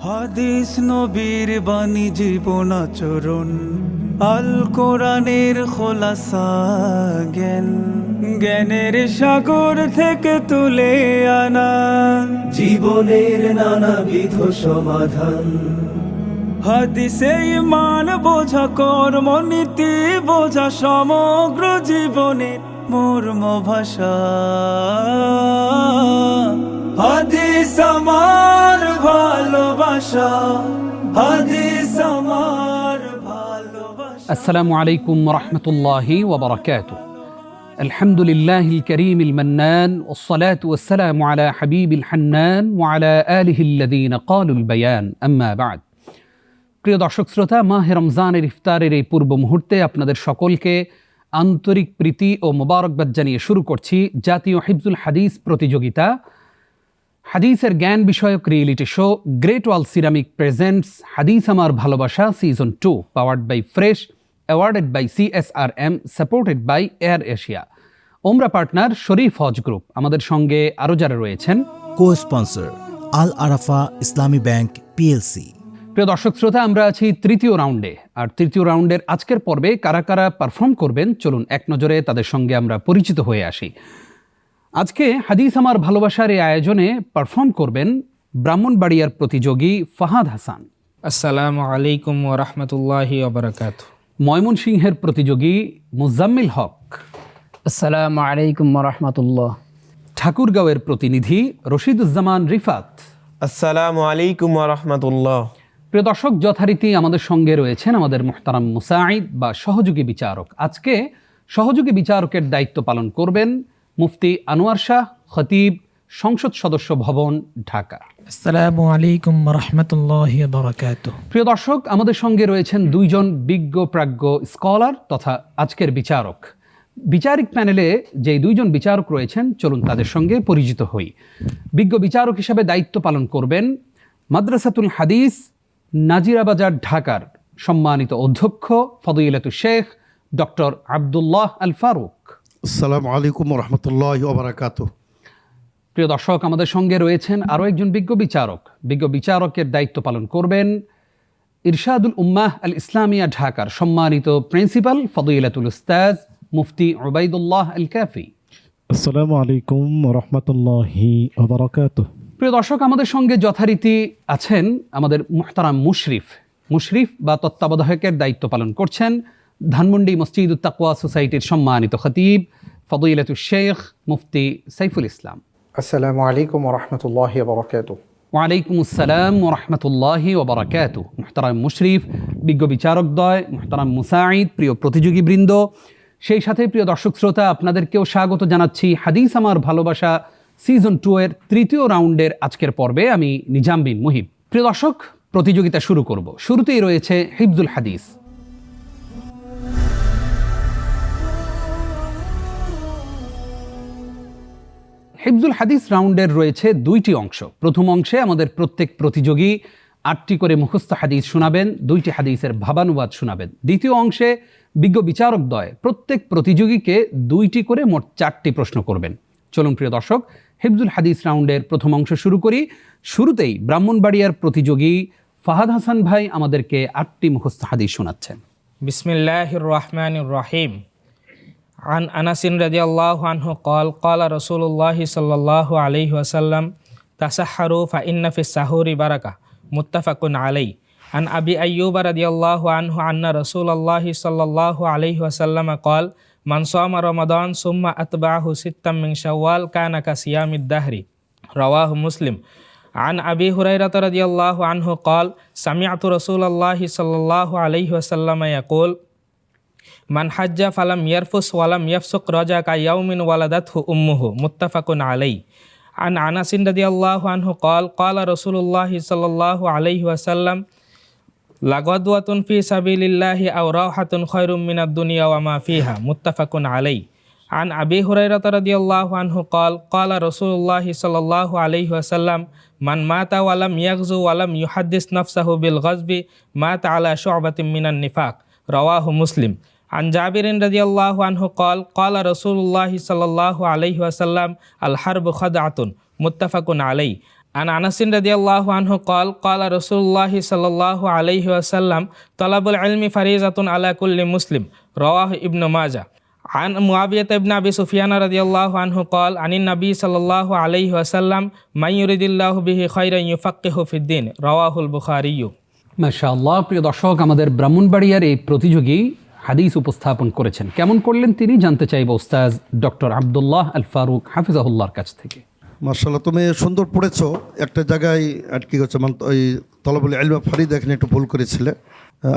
হাদিস নবীর বাণী জীবন আচরণ, আল কোরআনের খোলাসা জ্ঞান, জ্ঞানের সাগর থেকে তুলে আনা জীবনের নানাবিধ সমাধান। হাদিসে ঈমান বোঝা, কর্মনীতি বোঝা, সমগ্র জীবনের মর্ম ভাষা। হাদিস আমার ভালোবাসা, হাদিস আমার ভালোবাসা। আসসালামু আলাইকুম রহমতুল্লাহি ওয়া বারাকাতুহু। আলহামদুলিল্লাহিল কারীমিল মান্নান ওয়াসসালাতু ওয়াসসালামু আলা হাবিবিল হান্নান ওয়া আলা আলিহিল্লাযীনা ক্বালুল বায়ান, আম্মা বা'দ। প্রিয় দর্শক শ্রোতা, মাহে রমজানের ইফতারের এই পূর্ব মুহূর্তে আপনাদের সকলকে আন্তরিক প্রীতি ও মোবারকবাদ জানিয়ে শুরু করছি জাতীয় হিফজুল হাদিস প্রতিযোগিতা। হাদিসের জ্ঞান বিষয়ক reality show Great Wall ceramic presents হাদিস আমার ভালোবাসা season 2, powered by Fresh, awarded by CSRM, supported by Air Asia. ওমরা পার্টনার শরীফ হজ গ্রুপ। আমাদের সঙ্গে আরও যারা রয়েছেন, কো স্পন্সর আল আরাফা ইসলামী ব্যাংক PLC। প্রিয় দর্শক শ্রোতা, আমরা আছি তৃতীয় রাউন্ডে। আর তৃতীয় রাউন্ডের আজকের পর্বে কারা কারা পারফর্ম করবেন, চলুন এক নজরে তাদের সঙ্গে আমরা পরিচিত হয়ে আসি। আজকে হাদিস আমার ভালোবাসার এই আয়োজনে পারফর্ম করবেন ব্রাহ্মণবাড়িয়ার প্রতিযোগী ফাহাদ হাসান। আসসালামু আলাইকুম ওয়া রাহমাতুল্লাহি ওয়া বারাকাতুহু। ময়মনসিংহের প্রতিযোগী মুজাম্মিল হক। আসসালামু আলাইকুম ওয়া রাহমাতুল্লাহ। ঠাকুরগাঁওয়ের প্রতিনিধি রশিদুজ্জামান রিফাত। আসসালামু আলাইকুম ওয়া রাহমাতুল্লাহ। প্রিয় দর্শক, যথারীতি আমাদের সঙ্গে রয়েছেন আমাদের মুহতারাম মুসাঈদ বা সহযোগী বিচারক। আজকে সহযোগী বিচারকের দায়িত্ব পালন করবেন মুফতি আনোয়ার শাহ, খতিব, সংসদ সদস্য ভবন, ঢাকা। আসসালামু আলাইকুম ওয়া রাহমাতুল্লাহি ওয়া বারাকাতুহু। প্রিয় দর্শক, আমাদের সঙ্গে রয়েছেন দুইজন বিজ্ঞ প্রাজ্ঞ স্কলার তথা আজকের বিচারক। বিচারিক প্যানেলে যে দুইজন বিচারক রয়েছেন, চলুন তাদের সঙ্গে পরিচিত হই। বিজ্ঞ বিচারক হিসেবে দায়িত্ব পালন করবেন মাদ্রাসাতুল হাদিস নাজিরাবাজার, ঢাকার সম্মানিত অধ্যক্ষ ফদিলাতুল শেখ ডক্টর আব্দুল্লাহ আল ফারুক। আসসালামু আলাইকুম ওয়া রাহমাতুল্লাহি ওয়া বারাকাতুহু। প্রিয় দর্শক, আমাদের সঙ্গে রয়েছেন আরও একজন বিজ্ঞ বিচারক। বিজ্ঞ বিচারকের দায়িত্ব পালন করবেন ইরশাদুল উম্মাহ আল ইসলামিয়া, ঢাকার সম্মানিত প্রিন্সিপাল ফদিলাতুল উস্তাজ মুফতি উবাইদুল্লাহ আল কাফি। আসসালামু আলাইকুম ওয়া রাহমাতুল্লাহি ওয়া বারাকাতুহু। প্রিয় দর্শক, আমাদের সঙ্গে যথারীতি আছেন আমাদের মুহতারাম মুশরিফ বা তত্ত্বাবধায়কের দায়িত্ব পালন করছেন ধানমন্ডি মসজিদুত তাকওয়া সোসাইটির সম্মানিত খতিব ফদিলাতুল শেখ মুফতি সাইফুল ইসলাম। আসসালামু আলাইকুম ওয়া রাহমাতুল্লাহি ওয়া বারাকাতুহু। ওয়ালাইকুম আসসালাম ওয়া রাহমাতুল্লাহি ওয়া বারাকাতুহু। মুহতারাম মুশরিফ, বিজ্ঞ বিচারকদ্বয়, মুহতারাম মুসাঈদ, প্রিয় প্রতিযোগীবৃন্দ, সেই সাথে প্রিয় দর্শক শ্রোতা, আপনাদেরকেও স্বাগত জানাচ্ছি হাদিস আমার ভালোবাসা সিজন 2 এর তৃতীয় রাউন্ডের আজকের পর্বে। আমি নিজাম বিন মুহিব। প্রিয় দর্শক, প্রতিযোগিতা শুরু করব। শুরুতেই রয়েছে হিফজুল হাদিস। হিফজুল হাদিস রাউন্ডের রয়েছে দুইটি অংশ। প্রথম অংশে আমাদের প্রত্যেক প্রতিযোগী 8টি করে মুখস্থ হাদিস শোনাবেন, 2টি হাদিসের ভাবানুবাদ শোনাবেন। দ্বিতীয় অংশে বিজ্ঞ বিচারকদ্বয় প্রত্যেক প্রতিযোগীকে 2টি করে মোট 4টি প্রশ্ন করবেন। চলুন প্রিয় দর্শক, হিফজুল হাদিস রাউন্ডের প্রথম অংশ শুরু করি। শুরুতেই ব্রাহ্মণবাড়িয়ার প্রতিযোগী ফাহাদ হাসান ভাই আমাদেরকে 8টি মুখস্থ হাদিস শোনাচ্ছেন। বিসমিল্লাহির রহমানির রহিম। عن أنس رضي الله عنه قال قال رسول الله صلى الله عليه وسلم تسحروا فإن في السحور بركة متفق عليه. عن أبي أيوب رضي الله عنه أن رسول الله صلى الله عليه وسلم قال من صام رمضان ثم أتبعه ستا من شوال كان كصيام الدهر. رواه مسلم. عن أبي هريرة رضي الله عنه قال سمعت رسول الله صلى الله عليه وسلم يقول মান হাজ্জা ফালাম ইয়ারফুস ওয়ালাম ইয়াফসুক রাজা কা ইয়াউমিন ওয়ালাদাতহু উম্মুহু, মুত্তাফাকুন আলাইহি। আন আনাস রাদিয়াল্লাহু আনহু ক্বাল ক্বালা রাসূলুল্লাহি সাল্লাল্লাহু আলাইহি ওয়াসাল্লাম লাগাদওয়াতুন ফি সাবিলিল্লাহি আও রাহাতুন খায়রুম মিনাদ দুনিয়া ওয়া মা ফিহা, মুত্তাফাকুন আলাইহি। আন আবি হুরায়রা রাদিয়াল্লাহু আনহু ক্বাল ক্বালা রাসূলুল্লাহি সাল্লাল্লাহু আলাইহি ওয়াসাল্লাম মান মাতা ওয়ালাম ইয়াগজু ওয়ালাম ইউহাদ্দিস নাফসাহু বিল গাজবি মাতা আলা শু'বাতিন মিনান নিফাক, রাওয়াহু মুসলিম। عن جابر رضي الله عنه قال قال رسول الله صلى الله عليه وسلم الحرب خدعة، متفق عليه. عن أنس رضي الله عنه قال قال رسول الله صلى الله عليه وسلم طلب العلم فريضة على كل مسلم رواه ابن ماجه عن معاوية بن أبي سفيان رضي الله عنه قال عن النبي صلى الله عليه وسلم من يريد الله به خيرا يفقهه في الدين رواه البخاري মাশাআল্লাহ। প্রিয় দর্শক, আমাদের ব্রাহ্মণবাড়িয়ার এই প্রতিযোগী হাদিস উপস্থাপন করেছেন। কেমন করলেন তিনি জানতে চাইব উস্তাজ ডক্টর আব্দুল্লাহ আল ফারুক হাফিজাহুল্লাহর কাছ থেকে। মার্শাল্লাহ, তুমি সুন্দর পড়েছো। একটা জায়গায় আটকে গেছে, মানে ওই তলাবুল ইলম ফারিদ এখানে একটু ভুল করেছিলে।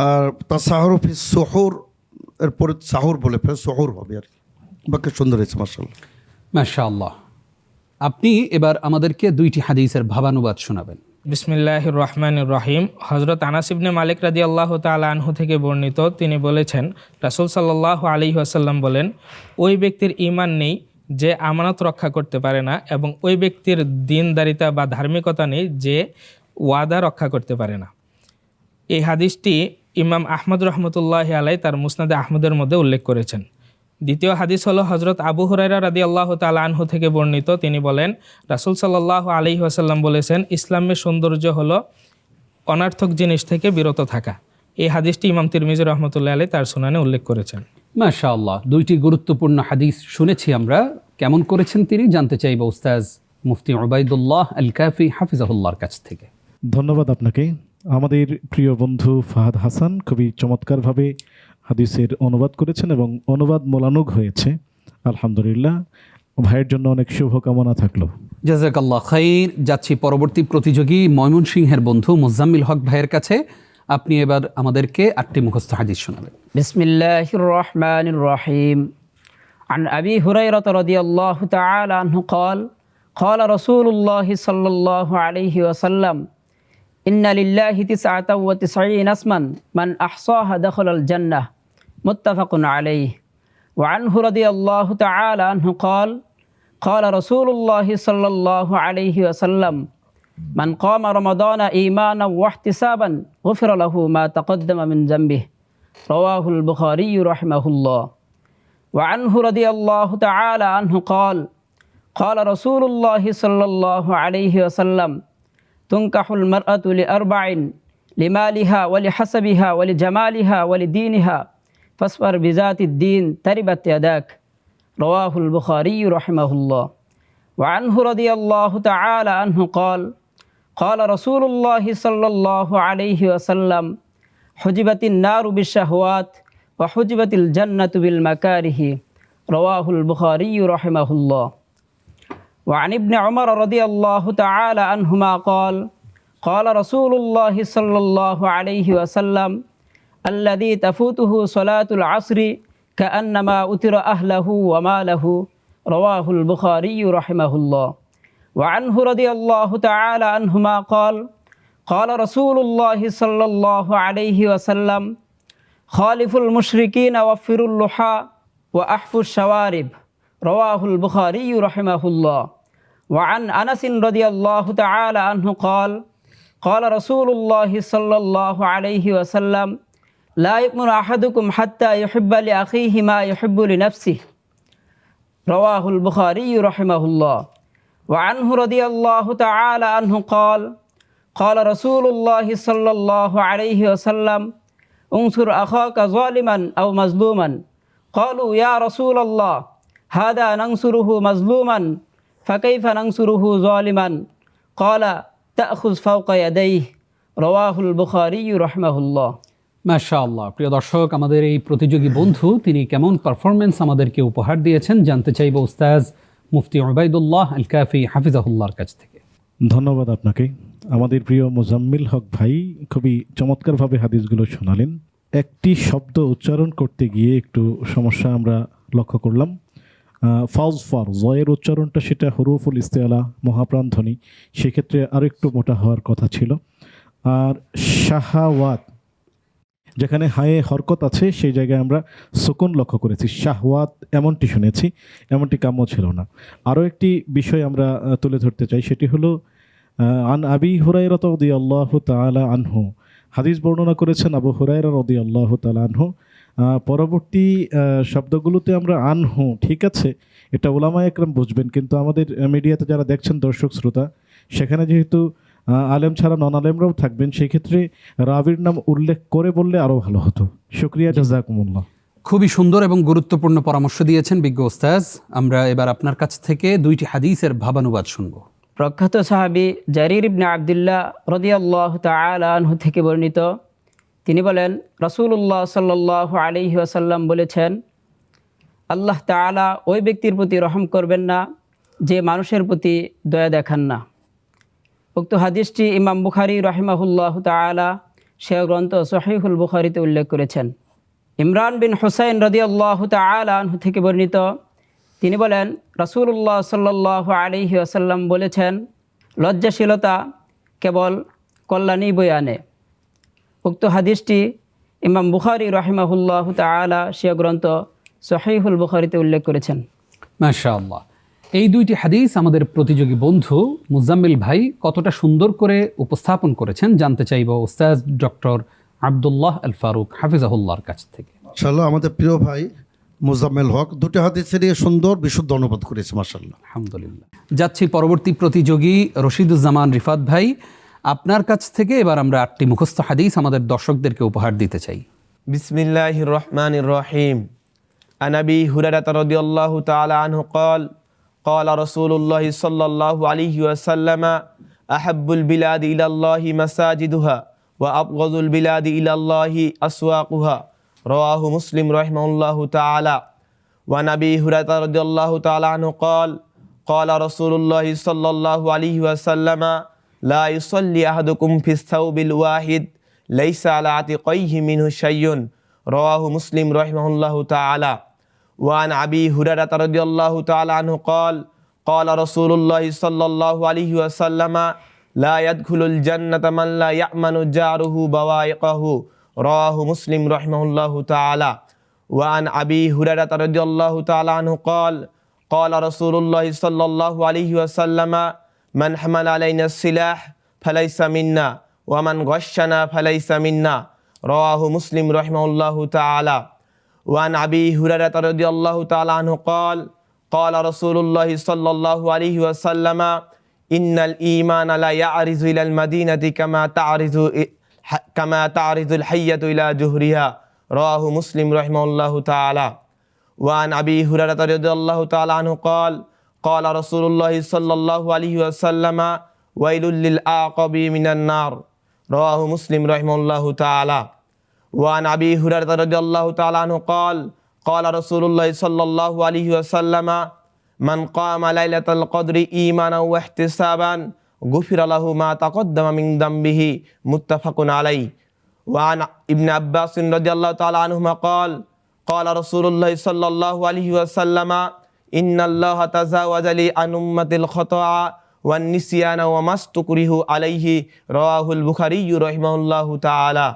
আর তাসাহুর ফি সুহুর এরপরে সাহুর বলে ফের সুহুর হবে আর কি। বাকি সুন্দর হয়েছে মার্শাল্লাহ। মাশাআল্লাহ। আপনি এবার আমাদেরকে দুইটি হাদিসের ভাবানুবাদ শোনাবেন। বিসমিল্লাহির রহমানির রহিম। হযরত আনাস ইবনে মালিক রাদিয়াল্লাহু তাআলা আনহু থেকে বর্ণিত, তিনি বলেছেন রাসূল সাল্লাল্লাহু আলাইহি ওয়াসাল্লাম বলেন, ওই ব্যক্তির ঈমান নেই যে আমানত রক্ষা করতে পারে না, এবং ওই ব্যক্তির দিনদারিতা বা ধার্মিকতা নেই যে ওয়াদা রক্ষা করতে পারে না। এই হাদিসটি ইমাম আহমদ রহমতুল্লাহি আলাই তার মুসনাদে আহমদের মধ্যে উল্লেখ করেছেন। দ্বিতীয় হাদিস হলো হজরত আবু হুরায়রা রাদিয়াল্লাহু তাআলা আনহু থেকে বর্ণিত, তিনি বলেন রাসূল সাল্লাল্লাহু আলাইহি ওয়াসাল্লাম বলেছেন, ইসলামের সৌন্দর্য হলো অনার্থক জিনিস থেকে বিরত থাকা। এই হাদিসটি ইমাম তিরমিজি রহমতুল্লাহ আলাই তার সুনানে উল্লেখ করেছেন। মাশাআল্লাহ, দুইটি গুরুত্বপূর্ণ হাদিস শুনেছি আমরা। কেমন করেছেন তিনি জানতে চাইব উস্তাজ মুফতি উবাইদুল্লাহ আল কাফি হাফিজাহুল্লাহর কাছ থেকে। ধন্যবাদ আপনাকে। আমাদের প্রিয় বন্ধু ফাহাদ হাসান খুবই চমৎকারভাবে হাদিসের অনুবাদ করেছেন এবং অনুবাদ মোলানুগ হয়েছে। আলহামদুলিল্লাহ, ভাইয়ের জন্য অনেক শুভকামনা থাকলো। জাযাকাল্লাহ খাইর। যাচ্ছি পরবর্তী প্রতিযোগী ময়মনসিংহের বন্ধু মুজাম্মিল হক ভাইয়ের কাছে। আপনি এবার আমাদেরকে 8টি মুখস্থ হাদিস শোনাবেন। বিসমিল্লাহির রহমানির রহিম। عن أبي هريرة رضي الله تعالى عنه قال قال رسول الله صلى الله عليه وسلم إن لله 99 اسما من أحصاها دخل الجنة متفق عليه. وعنه رضي الله تعالى عنه قال قال رسول الله صلى الله عليه وسلم من قام رمضان إيمانا واحتسابا غفر له ما تقدم من ذنبه رواه البخاري رحمه الله. وعنه رضي الله تعالى عنه قال قال رسول الله صلى الله عليه وسلم تنكح المرأة لأربع لمالها ولحسبها ولجمالها ولدينها فاصبر بذات الدين تربت يداك رواه البخاري رحمه الله. وعنه رضي الله تعالى عنه قال قال رسول الله صلى الله عليه وسلم حجبت النار بالشهوات وحجبت الجنة بالمكاره رواه البخاري رحمه الله. وعن ابن عمر رضي الله تعالى عنهما قال قال رسول الله صلى الله عليه وسلم الذي تفوته صلاة العصر كأنما أتر أهله وماله رواه البخاري رحمه الله. وعنه رضي الله تعالى عنهما قال قال رسول الله صلى الله عليه وسلم خالف المشركين وفروا اللحى وأحفوا الشوارب رواه البخاري رحمه الله. وعن أنس رضي الله تعالى عنه قال قال رسول الله صلى الله عليه وسلم لا يؤمن أحدكم حتى يحب لأخيه ما يحب لنفسه رواه البخاري رحمه الله. وعنه رضي الله تعالى عنه قال قال رسول الله صلى الله عليه وسلم انصر أخاك ظالما أو مظلوما قالوا يا رسول الله هذا ننصره مظلوما فكيف ننصره ظالما قال تأخذ فوق يديه رواه البخاري رحمه الله. মাশাআল্লাহ। প্রিয় দর্শক, আমাদের এই প্রতিযোগী বন্ধু তিনি কেমন পারফরমেন্স আমাদেরকে উপহার দিয়েছেন জানতে চাইব উস্তাজ মুফতি উবাইদুল্লাহ আল কাফি হাফিজাহুল্লাহর কাছ থেকে। ধন্যবাদ আপনাকে। আমাদের প্রিয় মুজাম্মিল হক ভাই খুবই চমৎকারভাবে হাদিসগুলো শোনালেন। একটি শব্দ উচ্চারণ করতে গিয়ে একটু সমস্যা আমরা লক্ষ্য করলাম। ফাউজ ফার জয়ের উচ্চারণটা সেটা হুরুফুল ইস্তেআলা মহাপ্রাণ ধ্বনি, সেক্ষেত্রে আরও একটু মোটা হওয়ার কথা ছিল। আর শাহাওয়াত যেখানে হায়ে হরকত আছে সেই জায়গায় আমরা সুকুন লক্ষ্য করেছি, শাহওয়াত এমনটি শুনেছি, এমনটি কাম্য ছিল না। আরও একটি বিষয় আমরা তুলে ধরতে চাই, সেটি হলো আন আবি হুরায়রা রাদিয়াল্লাহু তাআলা আনহু, হাদিস বর্ণনা করেছেন আবু হুরায়রা রাদিয়াল্লাহু তাআলা আনহু পরবর্তী শব্দগুলোতে আমরা আনহু, ঠিক আছে, এটা ওলামা একরাম বুঝবেন, কিন্তু আমাদের মিডিয়াতে যারা দেখছেন দর্শক শ্রোতা, সেখানে যেহেতু আলেম ছাড়া নন আলেমরাও থাকবেন, সেক্ষেত্রে রাবির নাম উল্লেখ করে বললে আরও ভালো হতো। শুকরিয়া, জাযাকুমুল্লাহ। খুবই সুন্দর এবং গুরুত্বপূর্ণ পরামর্শ দিয়েছেন বিজ্ঞ ওস্তাজ। আমরা এবার আপনার কাছ থেকে দুইটি হাদিসের ভাবানুবাদ শুনব। প্রখ্যাত সাহাবী জারির ইবনে আবদুল্লাহ রাদিয়াল্লাহু তাআলা আনহু থেকে বর্ণিত, তিনি বলেন, রাসূলুল্লাহ সাল্লাল্লাহু আলাইহি ওয়াসাল্লাম বলেছেন, আল্লাহ তাআলা ওই ব্যক্তির প্রতি রহম করবেন না যে মানুষের প্রতি দয়া দেখান না। উক্ত হাদিসটি ইমাম বুখারী রাহিমাহুল্লাহু তাআলা সে গ্রন্থ সহিহুল বুখারীতে উল্লেখ করেছেন। ইমরান বিন হুসাইন রাদিয়াল্লাহু তাআলা আনহু থেকে বর্ণিত, তিনি বলেন, রাসূলুল্লাহ সাল্লাল্লাহু আলাইহি ওয়াসাল্লাম বলেছেন, লজ্জাশীলতা কেবল কল্যাণই বয়ে আনে। উক্ত হাদিসটি ইমাম বুখারী রাহিমাহুল্লাহু তাআলা সে গ্রন্থ সহিহুল বুখারীতে উল্লেখ করেছেন। মাশাআল্লাহ। এই দুইটি হাদিস আমাদের প্রতিযোগী বন্ধু মুজাম্মিল ভাই কতটা সুন্দর করে উপস্থাপন করেছেন জানতে চাইব ওস্তাদ ডক্টর আব্দুল্লাহ আল ফারুক হাফিজাহুল্লাহর কাছ থেকে। মাশাআল্লাহ, আমাদের প্রিয় ভাই মুজাম্মেল হক দুটি হাদিসেরই সুন্দর বিশুদ্ধ অনুবাদ করেছে, মাশাআল্লাহ। আলহামদুলিল্লাহ। যাচ্ছি পরবর্তী প্রতিযোগী রশিদুজ্জামান রিফাত ভাই, আপনার কাছ থেকে এবার আমরা 8টি মুখস্থ হাদিস আমাদের দর্শকদেরকে উপহার দিতে চাই। বিসমিল্লাহির রহমানির রহিম। আন আবি হুরায়রা রাদিয়াল্লাহু তাআলা আনহু قال قال رسول الله صلى الله عليه وسلم أحب البلاد إلى الله مساجدها وأبغض البلاد إلى الله أسواقها رواه مسلم رحمه الله تعالى. وعن أبي هريرة رضي الله تعالى عنه قال قال رسول الله صلى الله عليه وسلم لا يصلي أحدكم في الثوب الواحد ليس على عاتقيه منه شيء رواه مسلم رحمه الله تعالى. وعن أبي هريرة رضي الله تعالى عنه قال قال رسول الله صلى الله عليه وسلم لا يدخل الجنة من لا يأمن جاره بوائقه رواه مسلم رحمه الله تعالى. وعن أبي هريرة رضي الله تعالى عنه قال قال رسول الله صلى الله عليه وسلم من حمل علينا السلاح فليس منا ومن غشنا فليس منا رواه مسلم رحمه الله تعالى. وعن أبي هريرة رضي الله تعالى عنه قال قال رسول الله صلى الله عليه وسلم إن الإيمان لا يعرض إلى المدينة كما تعرض الحية إلى جهرها رواه مسلم رحمه الله تعالى. وعن أبي هريرة رضي الله تعالى عنه قال قال رسول الله صلى الله عليه وسلم ويل للعقب من النار رواه مسلم رحمه الله تعالى. وعن أبي هريرة رضي الله تعالى عنه قال قال رسول الله صلى الله عليه وسلم من قام ليلة القدر إيمانا واحتسابا غفر له ما تقدم من ذنبه متفق عليه. وعن ابن عباس رضي الله تعالى عنهما قال قال رسول الله صلى الله عليه وسلم إن الله تجاوز لي عن أمتي الخطأ والنسيان وما استكره عليه رواه البخاري رحمه الله تعالى.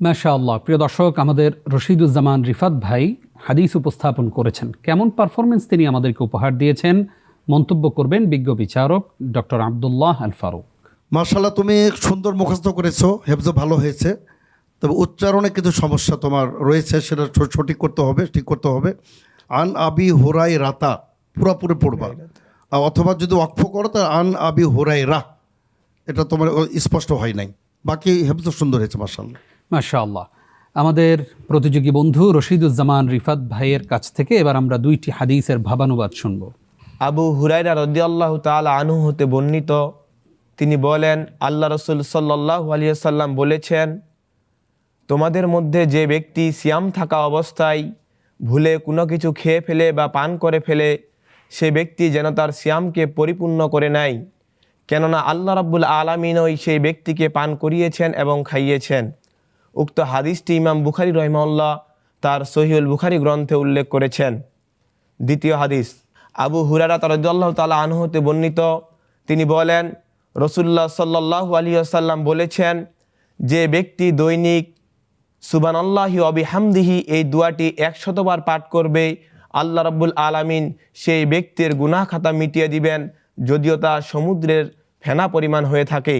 মাশাআল্লাহ। প্রিয় দর্শক, আমাদের রশিদুজ্জামান রিফাত ভাই হাদিস উপস্থাপন করেছেন। কেমন পারফরমেন্স তিনি আমাদেরকে উপহার দিয়েছেন মন্তব্য করবেন বিজ্ঞ বিচারক ডক্টর আব্দুল্লাহ আল ফারুক। মাশাআল্লাহ, তুমি সুন্দর মুখস্থ করেছো, হেফজ ভালো হয়েছে, তবে উচ্চারণে কিছু সমস্যা তোমার রয়েছে, সেটা সঠিক করতে হবে, ঠিক করতে হবে। আন আবি হুরায়রাতা পুরোপুরি পড়বা, অথবা যদি ওয়াকফ করো তা আন আবি হুরায়রা, এটা তোমার স্পষ্ট হয় নাই, বাকি হেফজ সুন্দর হয়েছে, মাশাআল্লাহ। মাশাআল্লাহ। আমাদের প্রতিযোগী বন্ধু রশিদুজ্জামান রিফাত ভাইয়ের কাছ থেকে এবার আমরা 2টি হাদিসের ভাবানুবাদ শুনব। আবু হুরায়রা রাদিয়াল্লাহু তাআলা আনহু হতে বর্ণিত, তিনি বলেন আল্লাহ রাসূল সাল্লাল্লাহু আলাইহি ওয়াসাল্লাম বলেছেন, তোমাদের মধ্যে যে ব্যক্তি সিয়াম থাকা অবস্থায় ভুলে কোনো কিছু খেয়ে ফেলে বা পান করে ফেলে, সে ব্যক্তি যেন তার সিয়ামকে পরিপূর্ণ করে নেয়, কেননা আল্লাহ রাব্বুল আলামিনই সেই ব্যক্তিকে পান করিয়েছেন এবং খাইয়েছেন। উক্ত হাদিসটি ইমাম বুখারী রাহিমাহুল্লাহ তার সহিহুল বুখারী গ্রন্থে উল্লেখ করেছেন। দ্বিতীয় হাদিস, আবু হুরায়রা রাদিয়াল্লাহু তাআলা আনহু হতে বর্ণিত, তিনি বলেন রাসূলুল্লাহ সাল্লাল্লাহু আলাইহি ওয়াসাল্লাম বলেছেন, যে ব্যক্তি দৈনিক সুবহানাল্লাহি ওয়া বিহামদিহি এই দোয়াটি 100 বার পাঠ করবে, আল্লাহ রাব্বুল আলামিন সেই ব্যক্তির গুনাহ খাতা মিটিয়ে দিবেন, যদিও তা সমুদ্রের ফেনা পরিমাণ হয়ে থাকে।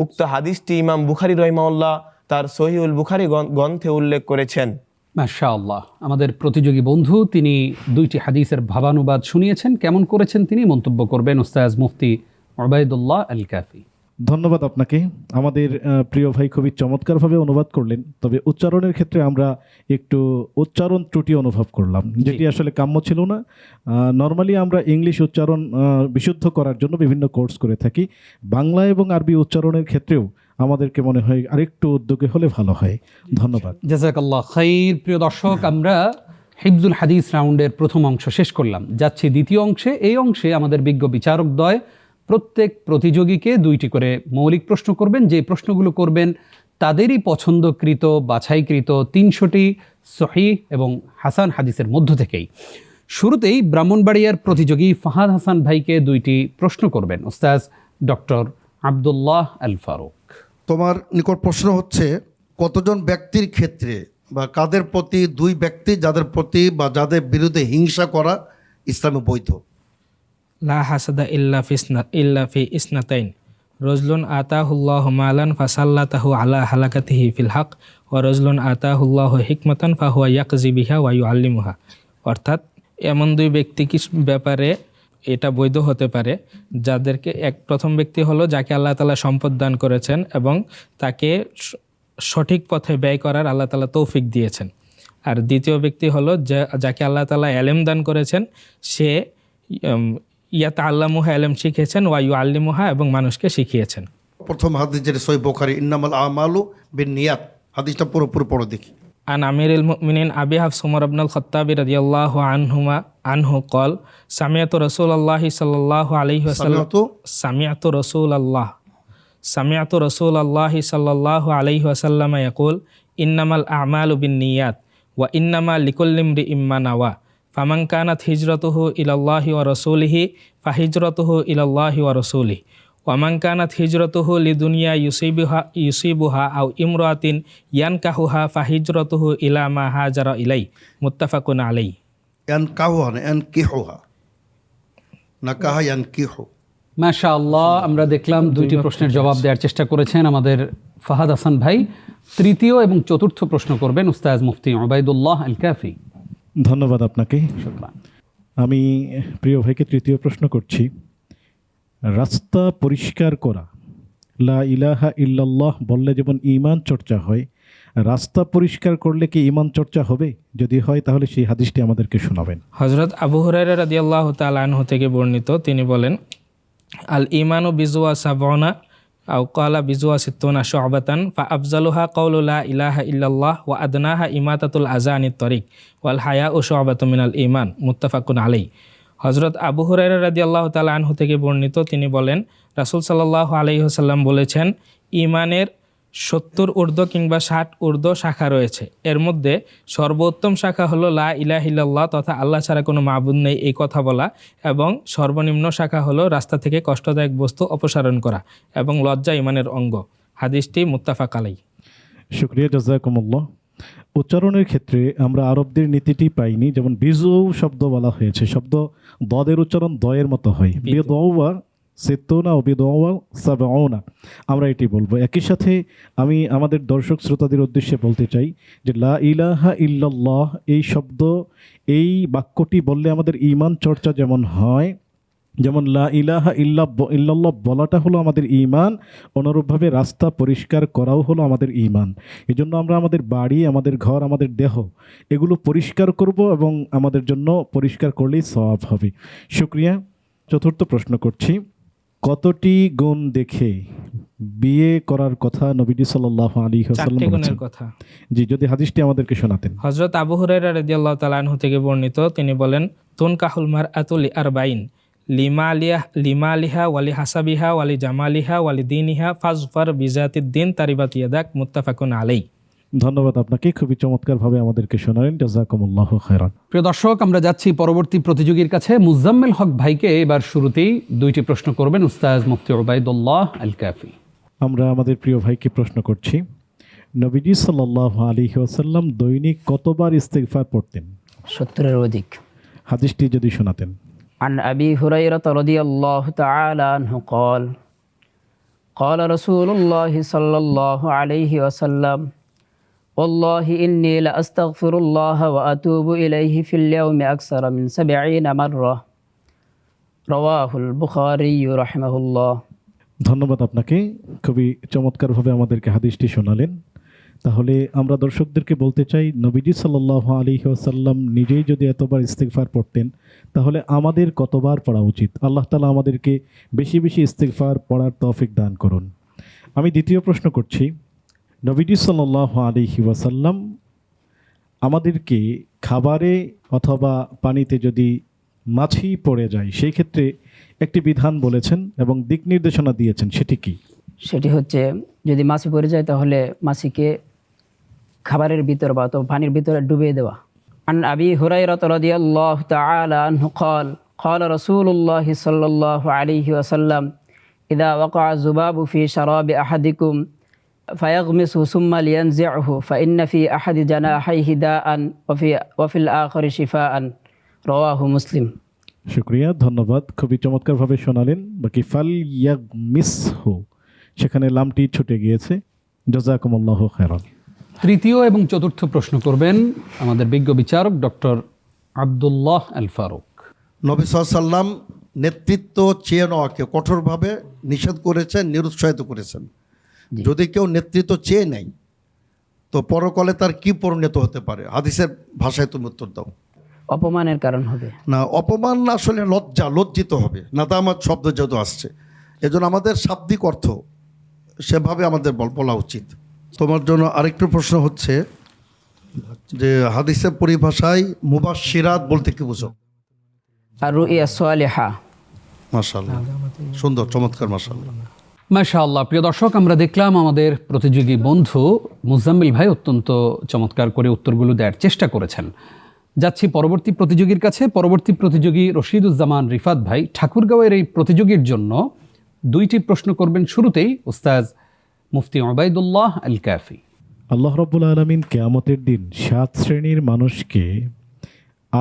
উক্ত হাদিসটি ইমাম বুখারী রাহিমাহুল্লাহ তার সহিহুল বুখারী গ্রন্থে উল্লেখ করেছেন। মাশাআল্লাহ, আমাদের প্রতিযোগী বন্ধু তিনি দুইটি হাদিসের ভাবানুবাদ শুনিয়েছেন। কেমন করেছেন তিনি মন্তব্য করবেন উস্তাজ মুফতি উবাইদুল্লাহ আল কাফি। ধন্যবাদ আপনাকে। আমাদের প্রিয় ভাই খুবই চমৎকারভাবে অনুবাদ করলেন, তবে উচ্চারণের ক্ষেত্রে আমরা একটু উচ্চারণ ত্রুটি অনুভব করলাম, যেটি আসলে কাম্য ছিল না। নর্মালি আমরা ইংলিশ উচ্চারণ বিশুদ্ধ করার জন্য বিভিন্ন কোর্স করে থাকি। বাংলা এবং আরবি উচ্চারণের ক্ষেত্রেও আমাদেরকে মনে হয় আরেকটু উদ্যোগে হলে ভালো হয়। ধন্যবাদ। জাযাকাল্লাহ খাইর। প্রিয় দর্শক, আমরা হিফজুল হাদিস রাউন্ডের প্রথম অংশ শেষ করলাম, যাচ্ছি দ্বিতীয় অংশে। এই অংশে আমাদের বিজ্ঞ বিচারকদ্বয় প্রত্যেক প্রতিযোগীকে দুইটি করে মৌলিক প্রশ্ন করবেন। যে প্রশ্নগুলো করবেন তাদেরই পছন্দকৃত বাছাইকৃত 300টি সহিহ এবং হাসান হাদিসের মধ্য থেকেই। শুরুতেই ব্রাহ্মণবাড়িয়ার প্রতিযোগী ফাহাদ হাসান ভাইকে দুইটি প্রশ্ন করবেন উস্তাজ ডক্টর আব্দুল্লাহ আল ফারুক। তোমার নিকট প্রশ্ন হচ্ছে, কতজন ব্যক্তির ক্ষেত্রে বা কাদের প্রতি, দুই ব্যক্তি যাদের প্রতি বা যাদের বিরুদ্ধে হিংসা করা ইসলামে বৈধ? লা হাসাদা ইল্লা ফি ইসনাতাইন, রজলুন আতাহুল্লাহু মালান ফাসাল্লাতাহু আলা হালাকাতিহি ফিল হক, ওয়া রজলুন আতাহুল্লাহু হিকমাতান ফাহুয়া ইয়াকজি বিহা ওয়া ইউআল্লিমুহা। অর্থাৎ এমন দুই ব্যক্তি কি ব্যাপারে এটা বৈধ হতে পারে, যাদেরকে প্রথম ব্যক্তি হলো যাকে আল্লাহ তাআলা সম্পদ দান করেছেন এবং তাকে সঠিক পথে ব্যয় করার আল্লাহ তাআলা তৌফিক দিয়েছেন। আর দ্বিতীয় ব্যক্তি হলো যাকে আল্লাহ তাআলা ইলম দান করেছেন, সে ইয়াতাআল্লামুহা, ইলম শিখেছেন, ওয়া ইউআল্লিমুহা, এবং মানুষকে শিখিয়েছেন। প্রথম হাদিস যেটা সহিহ বুখারী, ইন্নামাল আমালু বিন্নিয়াত, হাদিসটা পুরোপুরি পড়ে দেখি। আন আমিরুল মুমিনিন আবি হাফস উমর ইবনে আল খাত্তাব রাদিয়াল্লাহু আনহু قال سمعت رسول الله صلى الله عليه وسلم سمعت رسول الله صلى الله عليه وسلم يقول إنما الأعمال بالنيات وإنما لكل امرئ ما نوى فمن كانت هجرته إلى الله ورسوله فهجرته إلى الله ورسوله ومن كانت هجرته لدنيا يصيبها أو امرأة ينكحها فهجرته إلى ما هاجر إليه متفق عليه। ইয়ানকাহুহা না ইয়ানকিহুহা, নাকাহা ইয়ানকিহু। মাশাআল্লাহ, আমরা দেখলাম দুইটি প্রশ্নের জবাব দেওয়ার চেষ্টা করেছেন আমাদের ফাহাদ হাসান ভাই। তৃতীয় এবং চতুর্থ প্রশ্ন করবেন উস্তাজ মুফতি উবাইদুল্লাহ আল কাফি। ধন্যবাদ আপনাকে। শুকরান। আমি প্রিয় ভাইকে তৃতীয় প্রশ্ন করছি। রাস্তা পরিষ্কার করা, লা ইলাহা ইল্লাল্লাহ বললে যেমন ঈমান চর্চা হয়, রাস্তা পরিষ্কার করলে কি ঈমান চর্চা হবে? যদি হয় তাহলে সেই হাদিসটি আমাদেরকে শোনাবেন। হযরত আবু হুরায়রা রাদিয়াল্লাহু তাআলা আনহু থেকে বর্ণিত, তিনি বলেন, আল ঈমানু বিজওয়া সাবউনা আও ক্বালা বিজওয়া সিত্তুনা শু'বাতান ফা আফজালুহা কাউলু লা ইলাহা ইল্লাল্লাহ ওয়া আদনাহা ইমাতাতুল আযা আনিত তরিক ওয়াল হায়াউ শু'বাতুম মিনাল ঈমান মুত্তাফাকুন আলাইহি। হযরত আবু হুরায়রা রাদিয়াল্লাহু তাআলা আনহু থেকে বর্ণিত, তিনি বলেন, রাসূল সাল্লাল্লাহু আলাইহি ওয়াসাল্লাম বলেছেন, ঈমানের 70 ঊর্ধ্ব কিংবা 60 ঊর্ধ্ব শাখা রয়েছে। এর মধ্যে সর্বোত্তম শাখা হলো লা ইলাহা ইল্লাল্লাহ তথা আল্লাহ ছাড়া কোনো মাবুদ নেই এই কথা বলা, এবং সর্বনিম্ন শাখা হলো রাস্তা থেকে কষ্টদায়ক বস্তু অপসারণ করা, এবং লজ্জা ঈমানের অঙ্গ। হাদিসটি মুত্তাফাক আলাইহি। শুকরিয়া, জাযাকুমুল্লাহ। উচ্চারণের ক্ষেত্রে আমরা আরবদের নীতিটি পাইনি। যেমন বিজু শব্দ বলা হয়েছে, শব্দ দদের উচ্চারণ দয়ের মতো হয়, বিদওয়া সিত্তুনা ও বিদওয়া সাবউনা, আমরা এটি বলবো। একই সাথে আমি আমাদের দর্শক শ্রোতাদের উদ্দেশ্যে বলতে চাই যে লা ইলাহা ইল্লাল্লাহ এই শব্দ, এই বাক্যটি বললে আমাদের ঈমান চর্চা যেমন হয়, যেমন লা ইলাহা ইল্লাল্লাহ বলাটা হলো আমাদের ঈমান, অনুরূপভাবে রাস্তা পরিষ্কার করাও হলো আমাদের ঈমান। এজন্য আমরা আমাদের বাড়ি, আমাদের ঘর, আমাদের দেহ এগুলো পরিষ্কার করব, এবং আমাদের জন্য পরিষ্কার করলেই সওয়াব হবে। শুকরিয়া। চতুর্থ প্রশ্ন করছি, কতটি গুণ দেখে বিয়ে করার কথা নবীজি সাল্লাল্লাহু আলাইহি ওয়াসাল্লাম বলেছেন? কথা। জি, যদি হাদিসটি আমাদেরকে শোনাতেন। হযরত আবু হুরায়রা রাদিয়াল্লাহু তাআলা আনহু থেকে বর্ণিত, তিনি বলেন, তুনকাহুল মারআতু লিআরবাইন লিমালিহা ওয়ালি হাসাবিহা ওয়ালি জামালিহা ওয়ালি দীনিহা ফাজফার বিজাতিদ দ্বীন তারিবাত ইয়াদাক মুত্তাফাকুন আলাইহি। ধন্যবাদ আপনাকে, খুবই চমৎকারভাবে আমাদেরকে শোনালেন। জাযাকুমুল্লাহু খায়রান। প্রিয় দর্শক, আমরা যাচ্ছি পরবর্তী প্রতিযোগীর কাছে। মুজাম্মিল হক ভাইকে এবার শুরুতেই দুইটি প্রশ্ন করবেন উস্তাজ মুফতি উবাইদুল্লাহ আল কাফি। আমরা আমাদের প্রিয় ভাইকে প্রশ্ন করছি, নবীজি সাল্লাল্লাহু আলাইহি ওয়াসাল্লাম দৈনিক কতবার ইস্তিগফার পড়তেন? 70-এর অধিক। হাদিসটি যদি শোনাতেন। عن أبي هريرة رضي الله تعالى عنه قال قال رسول الله صلى الله عليه وسلم والله إني لأستغفر الله وأتوب إليه في اليوم أكثر من 70 مرة رواه البخاري رحمه الله. ধন্যবাদ আপনাকে, খুবই চমৎকারভাবে আমাদেরকে হাদিসটি শোনালেন। তাহলে আমরা দর্শকদেরকে বলতে চাই, নবীজি সাল্লাল্লাহু আলাইহি ওয়াসাল্লাম নিজেই যদি এতবার ইস্তিগফার পড়তেন, তাহলে আমাদের কতবার পড়া উচিত? আল্লাহ তাআলা আমাদেরকে বেশি বেশি ইস্তিগফার পড়ার তৌফিক দান করুন। আমি দ্বিতীয় প্রশ্ন করছি, নবীজি সাল্লাল্লাহু আলাইহি ওয়াসাল্লাম আমাদেরকে খাবারে অথবা পানিতে যদি মাছি পড়ে যায়, সেই ক্ষেত্রে একটি বিধান বলেছেন এবং দিক নির্দেশনা দিয়েছেন, সেটি কি? সেটি হচ্ছে, যদি মাছি পড়ে যায় তাহলে মাছিকে খাবারের ভিতর বা তো পানির ভিতরে ডুবিয়ে দেওয়া। আন আবি হুরায়রা রাদিয়াল্লাহু তাআলা আনহু قال قال رسول الله صلى الله عليه وسلم إذا وقع الذباب في شراب أحدكم فيغمسه ثم لينزعه فإن في أحد جناحيه داء وفي الآخر شفاء رواه مسلم. শুকরিয়া, ধন্যবাদ, খুবই চমৎকারভাবে শোনালেন। বাকি ফাল ইয়াগমিসহু, সেখানে লামটি ছুটে গিয়েছে। জাযাকুমুল্লাহু খায়রান। তৃতীয় এবং চতুর্থ প্রশ্ন করবেন আমাদের বিজ্ঞ বিচারক ডক্টর আব্দুল্লাহ আল ফারুক। নবী সাল্লাল্লাহু আলাইহি ওয়াসাল্লাম নেতৃত্ব চেয়ে নেওয়াকে কঠোরভাবে নিষেধ করেছেন, নিরুৎসাহিত করেছেন। যদি কেউ নেতৃত্ব চেয়ে নেয় তো পরকালে তার কি পরিণত হতে পারে? হাদিসের ভাষায় তুমি উত্তর দাও। অপমানের কারণ হবে না, অপমান না, আসলে লজ্জিত হবে। নাদামাত শব্দ যেহেতু আসছে, এজন্য আমাদের শাব্দিক অর্থ সেভাবে আমাদের বলা উচিত। তোমার জন্য আরেকটু প্রশ্ন হচ্ছে যে হাদিসের পরিভাষায় মুবাশশিরাত বলতে কি বুঝো? আর রুইয়া সালিহা। মাশাআল্লাহ, সুন্দর, চমৎকার, মাশাআল্লাহ। মাশাআল্লাহ। প্রিয় দর্শক, আমরা দেখলাম আমাদের প্রতিযোগী বন্ধু মুজাম্মিল ভাই অত্যন্ত চমৎকার করে উত্তরগুলো দেওয়ার চেষ্টা করেছেন। যাচ্ছি পরবর্তী প্রতিযোগীর কাছে। পরবর্তী প্রতিযোগী রশিদুজ্জামান রিফাত ভাই ঠাকুরগাঁওয়ের এই প্রতিযোগীর জন্য দুইটি প্রশ্ন করবেন। শুরুতেই উস্তাজ মুফতি উবাইদুল্লাহ আল কাফি। আল্লাহ রাব্বুল আলামিন কিয়ামতের দিন 7 শ্রেণীর মানুষকে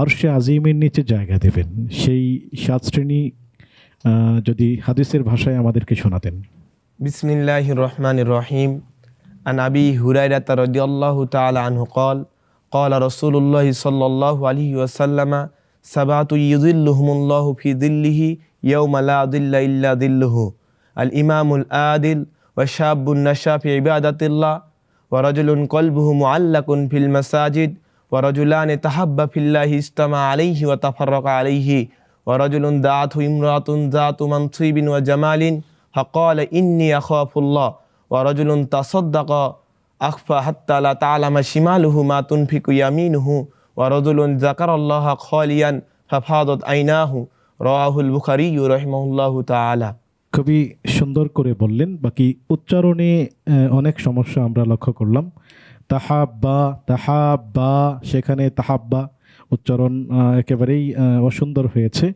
আরশে আজিমের নিচে জায়গা দেবেন। সেই 7 শ্রেণী যদি হাদিসের ভাষায় আমাদেরকে শোনাতেন। বিসমিল্লাহির রহমানির রহিম। আন আবি হুরায়রা রাদিয়াল্লাহু তাআলা আনহু قال قال رسول الله صلى الله عليه وسلم سبعة يظلهم الله في ظله يوم لا ظل إلا ظله الإمام العادل وشاب نشأ في عبادة الله ورجل قلبه معلق في المساجد ورجلان تحبا في الله اجتمع عليه وتفرق عليه ورجل دعته امرأة ذات منصب وجمال فقال إني أخاف الله ورجل تصدق أخفى حتى لا تعلم شماله ما تنفق يمينه ورجل ذكر الله خاليا ففاضت عيناه رواه البخاري رحمه الله تعالى. খুবই সুন্দর করে বললেন। বাকি উচ্চারণে অনেক সমস্যা আমরা লক্ষ্য করলাম। তাহাব্বা, সেখানে তাহাব্বা উচ্চারণ একেবারেই অসুন্দর হয়েছে।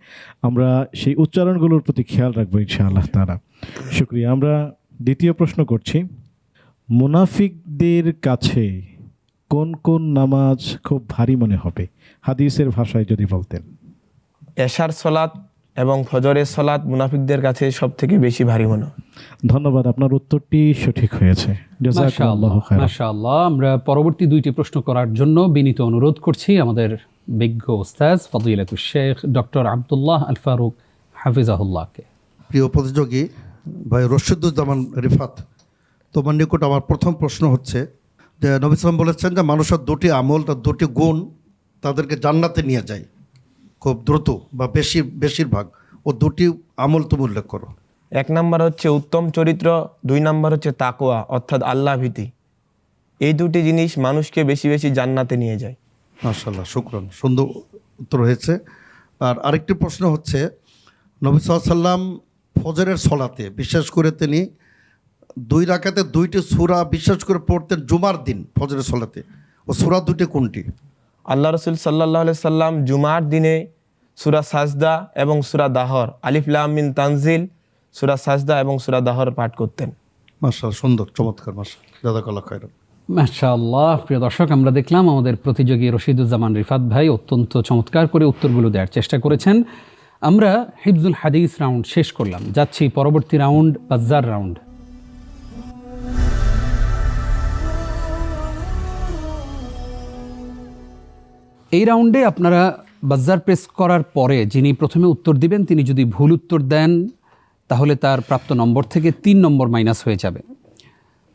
আমরা সেই উচ্চারণগুলোর প্রতি খেয়াল রাখবো ইনশাআল্লাহ তাআলা। শুকরিয়া। আমরা দ্বিতীয় প্রশ্ন করছি, মুনাফিকদের কাছে কোন কোন নামাজ খুব ভারী মনে হবে? হাদিসের ভাষায় যদি বলতেন। এশার সালাত এবং ফজরের সালাত মুনাফিকদের কাছে সব থেকে বেশি ভারী মনে হয়। ধন্যবাদ, আপনার উত্তরটি সঠিক হয়েছে। জাযাকাল্লাহু খায়রান। মাশাআল্লাহ। আমরা পরবর্তী দুইটি প্রশ্ন করার জন্য বিনীত অনুরোধ করছি আমাদের বিজ্ঞ ওস্তাদ ফজিলাতুশ শেখ ডক্টর আব্দুল্লাহ আল ফারুক হাফিজাহুল্লাহকে। প্রিয় প্রতিযোগী ভাই রশিদুজ্জামান রিফাত, তোমার নিকট আমার প্রথম প্রশ্ন হচ্ছে যে নবী সাল্লাল্লাহু আলাইহি ওয়াসাল্লাম বলেছেন যে মানুষের দুটি আমল, তার দুটি গুণ তাদেরকে জান্নাতে নিয়ে যায় খুব দ্রুত বা বেশিরভাগ। ও দুটি আমল তুমি উল্লেখ করো। 1 নম্বর হচ্ছে উত্তম চরিত্র, 2 নম্বর হচ্ছে তাকওয়া অর্থাৎ আল্লাহ ভীতি। এই দুটি জিনিস মানুষকে বেশি বেশি জান্নাতে নিয়ে যায়। মাশাআল্লাহ, শুকরান, সুন্দর উত্তর হয়েছে। আর আরেকটি প্রশ্ন হচ্ছে, নবী সাল্লাল্লাহু আলাইহি ওয়াসাল্লাম ফজরের সলাতে বিশেষ করে তিনি 2 রাকাতে 2টি সূরা বিশেষ করে পড়তেন জুমার দিন ফজরের সলাতে। ও সূরা দুটি কোনটি? আল্লাহ রসুল সাল্লাল্লাহু আলাইহি সাল্লাম জুমার দিনে সূরা সাজদা এবং সূরা দাহর, আলিফ লাম মিম তানজিল, সূরা সাজদা এবং সূরা দাহর পাঠ করতেন। মাশাআল্লাহ, সুন্দর, চমৎকার, মাশাআল্লাহ, জাযাকাল্লাহু খায়রান। মাশাআল্লাহ। প্রিয় দর্শক, আমরা দেখলাম আমাদের প্রতিযোগী রশিদুজ্জামান রিফাত ভাই অত্যন্ত চমৎকার করে উত্তরগুলো দেওয়ার চেষ্টা করেছেন। আমরা হিফজুল হাদিস রাউন্ড শেষ করলাম। যাচ্ছি পরবর্তী রাউন্ড, বাজ্জার রাউন্ড। এই রাউন্ডে আপনারা বাজার প্রেস করার পরে যিনি প্রথমে উত্তর দিবেন তিনি যদি ভুল উত্তর দেন তাহলে তার প্রাপ্ত নম্বর থেকে 3 নম্বর মাইনাস হয়ে যাবে।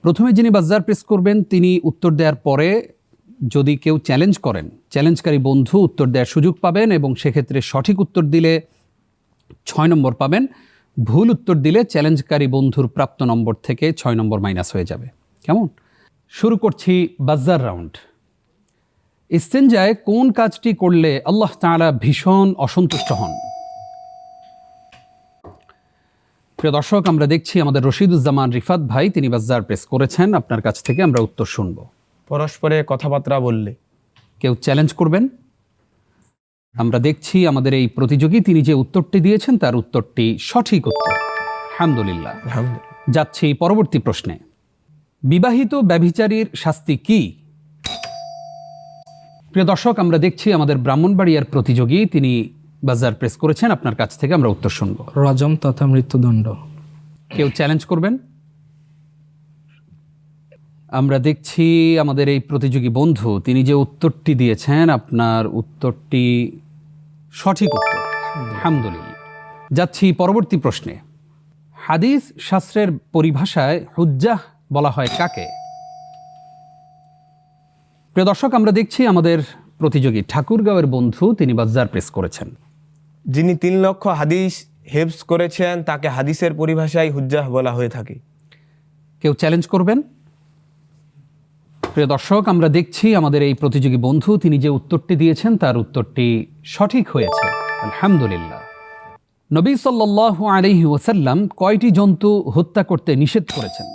প্রথমে যিনি বাজার প্রেস করবেন তিনি উত্তর দেওয়ার পরে যদি কেউ চ্যালেঞ্জ করেন, চ্যালেঞ্জকারী বন্ধু উত্তর দেওয়ার সুযোগ পাবেন এবং সেক্ষেত্রে সঠিক উত্তর দিলে 6 নম্বর পাবেন। ভুল উত্তর দিলে চ্যালেঞ্জকারী বন্ধুর প্রাপ্ত নম্বর থেকে 6 নম্বর মাইনাস হয়ে যাবে। কেমন? শুরু করছি বাজার রাউন্ড। ইস্তেঞ্জায় কোন কাজটি করলে আল্লাহ তাআলা ভীষণ অসন্তুষ্ট হন? প্রিয় দর্শক, আমরা দেখছি আমাদের রশিদুজ্জামান রিফাত ভাই তিনি বাজার প্রেস করেছেন। আপনার কাছ থেকে আমরা উত্তর শুনব। পরস্পরে কথাবার্তা বললে। কেউ চ্যালেঞ্জ করবেন? আমরা দেখছি আমাদের এই প্রতিযোগী তিনি যে উত্তরটি দিয়েছেন তার উত্তরটি সঠিক উত্তর। আলহামদুলিল্লাহ। যাচ্ছি পরবর্তী প্রশ্নে। বিবাহিত ব্যভিচারীর শাস্তি কি? প্রিয় দর্শক, আমরা দেখছি আমাদের ব্রাহ্মণবাড়িয়ার প্রতিযোগী তিনি বাজার প্রেস করেছেন। আপনার কাছ থেকে আমরা উত্তর শুনব। রজম তথা মৃত্যুদণ্ড। কেউ চ্যালেঞ্জ করবেন? আমরা দেখছি আমাদের এই প্রতিযোগী বন্ধু তিনি যে উত্তরটি দিয়েছেন আপনার উত্তরটি সঠিক উত্তর। আলহামদুলিল্লাহ। যাচ্ছি পরবর্তী প্রশ্নে। হাদিস শাস্ত্রের পরিভাষায় হুজ্জাহ বলা হয় কাকে? প্রিয় দর্শক, আমরা দেখছি আমাদের প্রতিযোগী ঠাকুরগাঁওয়ের বন্ধু তিনি বাজার প্রেস করেছেন। যিনি 3 লক্ষ হাদিস হেফজ করেছেন তাকে হাদিসের পরিভাষায় হুজ্জাহ বলা হয়ে থাকে। কেউ চ্যালেঞ্জ করবেন? প্রিয় দর্শক, আমরা দেখছি আমাদের এই প্রতিযোগী বন্ধু তিনি যে উত্তরটি দিয়েছেন তার উত্তরটি সঠিক হয়েছে। আলহামদুলিল্লাহ। নবী সাল্লাল্লাহু আলাইহি ওয়াসাল্লাম কয়টি জন্তু হত্যা করতে নিষেধ করেছেন?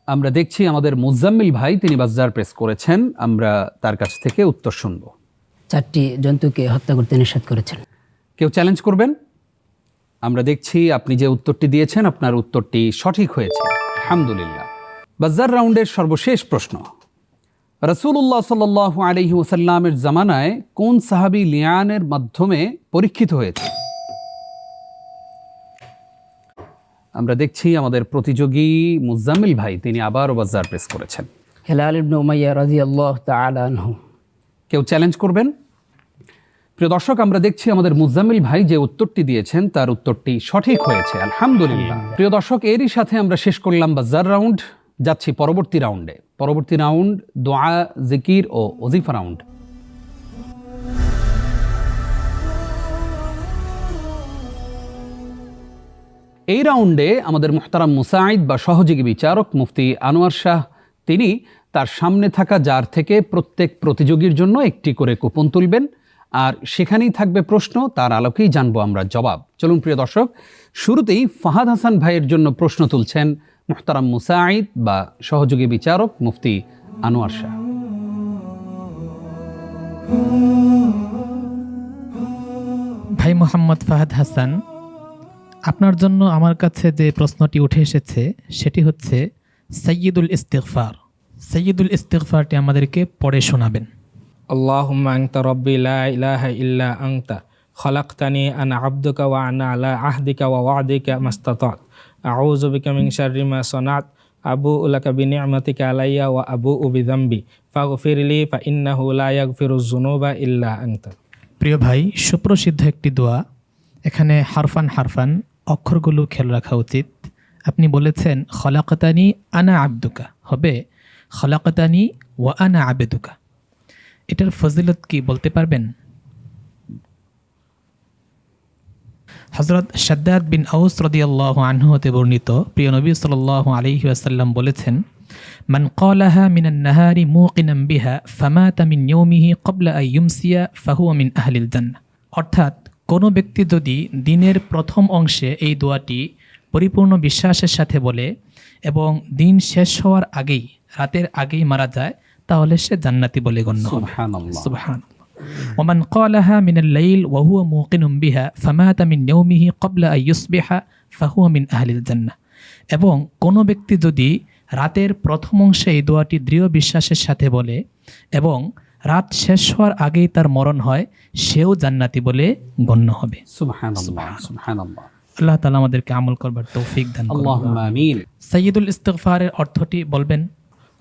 আমরা দেখছি আমাদের মুজাম্মিল ভাই তিনি বাজার প্রেস করেছেন। আমরা তার কাছ থেকে উত্তর শুনব। 4টি জন্তুকে হত্যা করতে নিষেধ করেছেন। কেউ চ্যালেঞ্জ করবেন? আমরা দেখছি আপনি যে উত্তরটি দিয়েছেন আপনার উত্তরটি সঠিক হয়েছে। আলহামদুলিল্লাহ। বাজার রাউন্ডের সর্বশেষ প্রশ্ন। রাসূলুল্লাহ সাল্লাল্লাহু আলাইহি ওয়াসাল্লামের জামানায় কোন সাহাবী লিয়ানের মাধ্যমে পরীক্ষিত হয়েছে? আমরা দেখছি আমাদের প্রতিযোগী মুজাম্মিল ভাই তিনি আবারও বাজার প্রেস করেছেন। হিলাল ইবনে উমাইয়া রাদিয়াল্লাহু তাআলা আনহু। কেউ চ্যালেঞ্জ করবেন? প্রিয় দর্শক, আমরা দেখছি আমাদের মুজাম্মিল ভাই যে উত্তরটি দিয়েছেন তার উত্তরটি সঠিক হয়েছে। আলহামদুলিল্লাহ। প্রিয় দর্শক, এরই সাথে আমরা শেষ করলাম বাজার রাউন্ড। যাচ্ছি পরবর্তী রাউন্ডে। পরবর্তী রাউন্ড দোয়া, জিকির ও ওজিফা রাউন্ড। এই রাউন্ডে আমাদের মুহতারাম মুসাঈদ বা সহযোগী বিচারক মুফতি আনোয়ার শাহ তিনি তার সামনে থাকা জার থেকে প্রত্যেক প্রতিযোগীর জন্য একটি করে কুপন তুলবেন আর সেখানেই থাকবে প্রশ্ন, তার আলোকেই জানবো আমরা জবাব। চলুন প্রিয় দর্শক, শুরুতেই ফাহাদ হাসান ভাইয়ের জন্য প্রশ্ন তুলছেন মুহতারাম মুসাঈদ বা সহযোগী বিচারক মুফতি আনোয়ার শাহ। ভাই মোহাম্মদ ফাহাদ হাসান, আপনার জন্য আমার কাছে যে প্রশ্নটি উঠে এসেছে সেটি হচ্ছে সাইয়্যিদুল ইস্তিগফার। সাইয়্যিদুল ইস্তিগফারটি আমাদেরকে পড়ে শোনাবেন। আল্লাহুম্মা আনতা রাব্বি লা ইলাহা ইল্লা আনতা খালাকতানি আনা আবদুকা ওয়া আনা আলা আহদিকা ওয়া ওয়া'দিকা মাস্তাতা'ত আউযু বিকা মিন শাররি মা সানাত আবুউ লাকা বিনি'মাতিকা আলাইয়া ওয়া আবুউ বিযামবি ফাগফিরলি ফা ইন্নাহু লা ইয়াগফিরুয যুনুবা ইল্লা আনতা। প্রিয় ভাই, সুপ্রসিদ্ধ একটি দোয়া। এখানে হারফান অক্ষরগুলো খেয়াল রাখা উচিত। আপনি বলেছেন খলাকতানি আনা আবদুকা, হবে খলাকতানি ওয়া আনা আবেদুকা। এটার ফজিলত কি বলতে পারবেন? হযরত শাদ্দাদ বিন আউস রাদিয়াল্লাহু আনহু হতে বর্ণিত, প্রিয় নবী সাল্লাল্লাহু আলাইহি ওয়াসাল্লাম বলেছেন, মান ক্বালাহা মিনান নাহারি মুকিনাম বিহা ফামাতা মিন ইয়াউমিহি ক্বাবলা আন ইউমসিয়া ফাহুয়া মিন আহলিল জান্নাহ। অর্থাৎ কোনো ব্যক্তি যদি দিনের প্রথম অংশে এই দোয়াটি পরিপূর্ণ বিশ্বাসের সাথে বলে এবং দিন শেষ হওয়ার আগেই, রাতের আগেই মারা যায়, তাহলে সে জান্নাতি বলে গণ্য হবে। সুবহানাল্লাহ। সুবহানাল্লাহ। ওমান ক্বালাহা মিনাল লাইল ওয়া হুয়া মুকিনুম বিহা ফামাতা মিন ইয়াউমিহি ক্বাবলা আন ইউসবিহা ফাহুয়া মিন আহলিল জান্নাহ। এবং কোনো ব্যক্তি যদি রাতের প্রথম অংশে এই দোয়াটি দৃঢ় বিশ্বাসের সাথে বলে এবং রাত শেষ হওয়ার আগেই তার মরণ হয়, সেও জান্নাতি বলে গণ্য হবে। সুবহানাল্লাহ, সুবহানাল্লাহ। আল্লাহ তাআলা আমাদেরকে আমল করবার তৌফিক দান করুন। আল্লাহুম্মা আমিন। সাইয়্যিদুল ইস্তিগফারের অর্থটি বলবেন?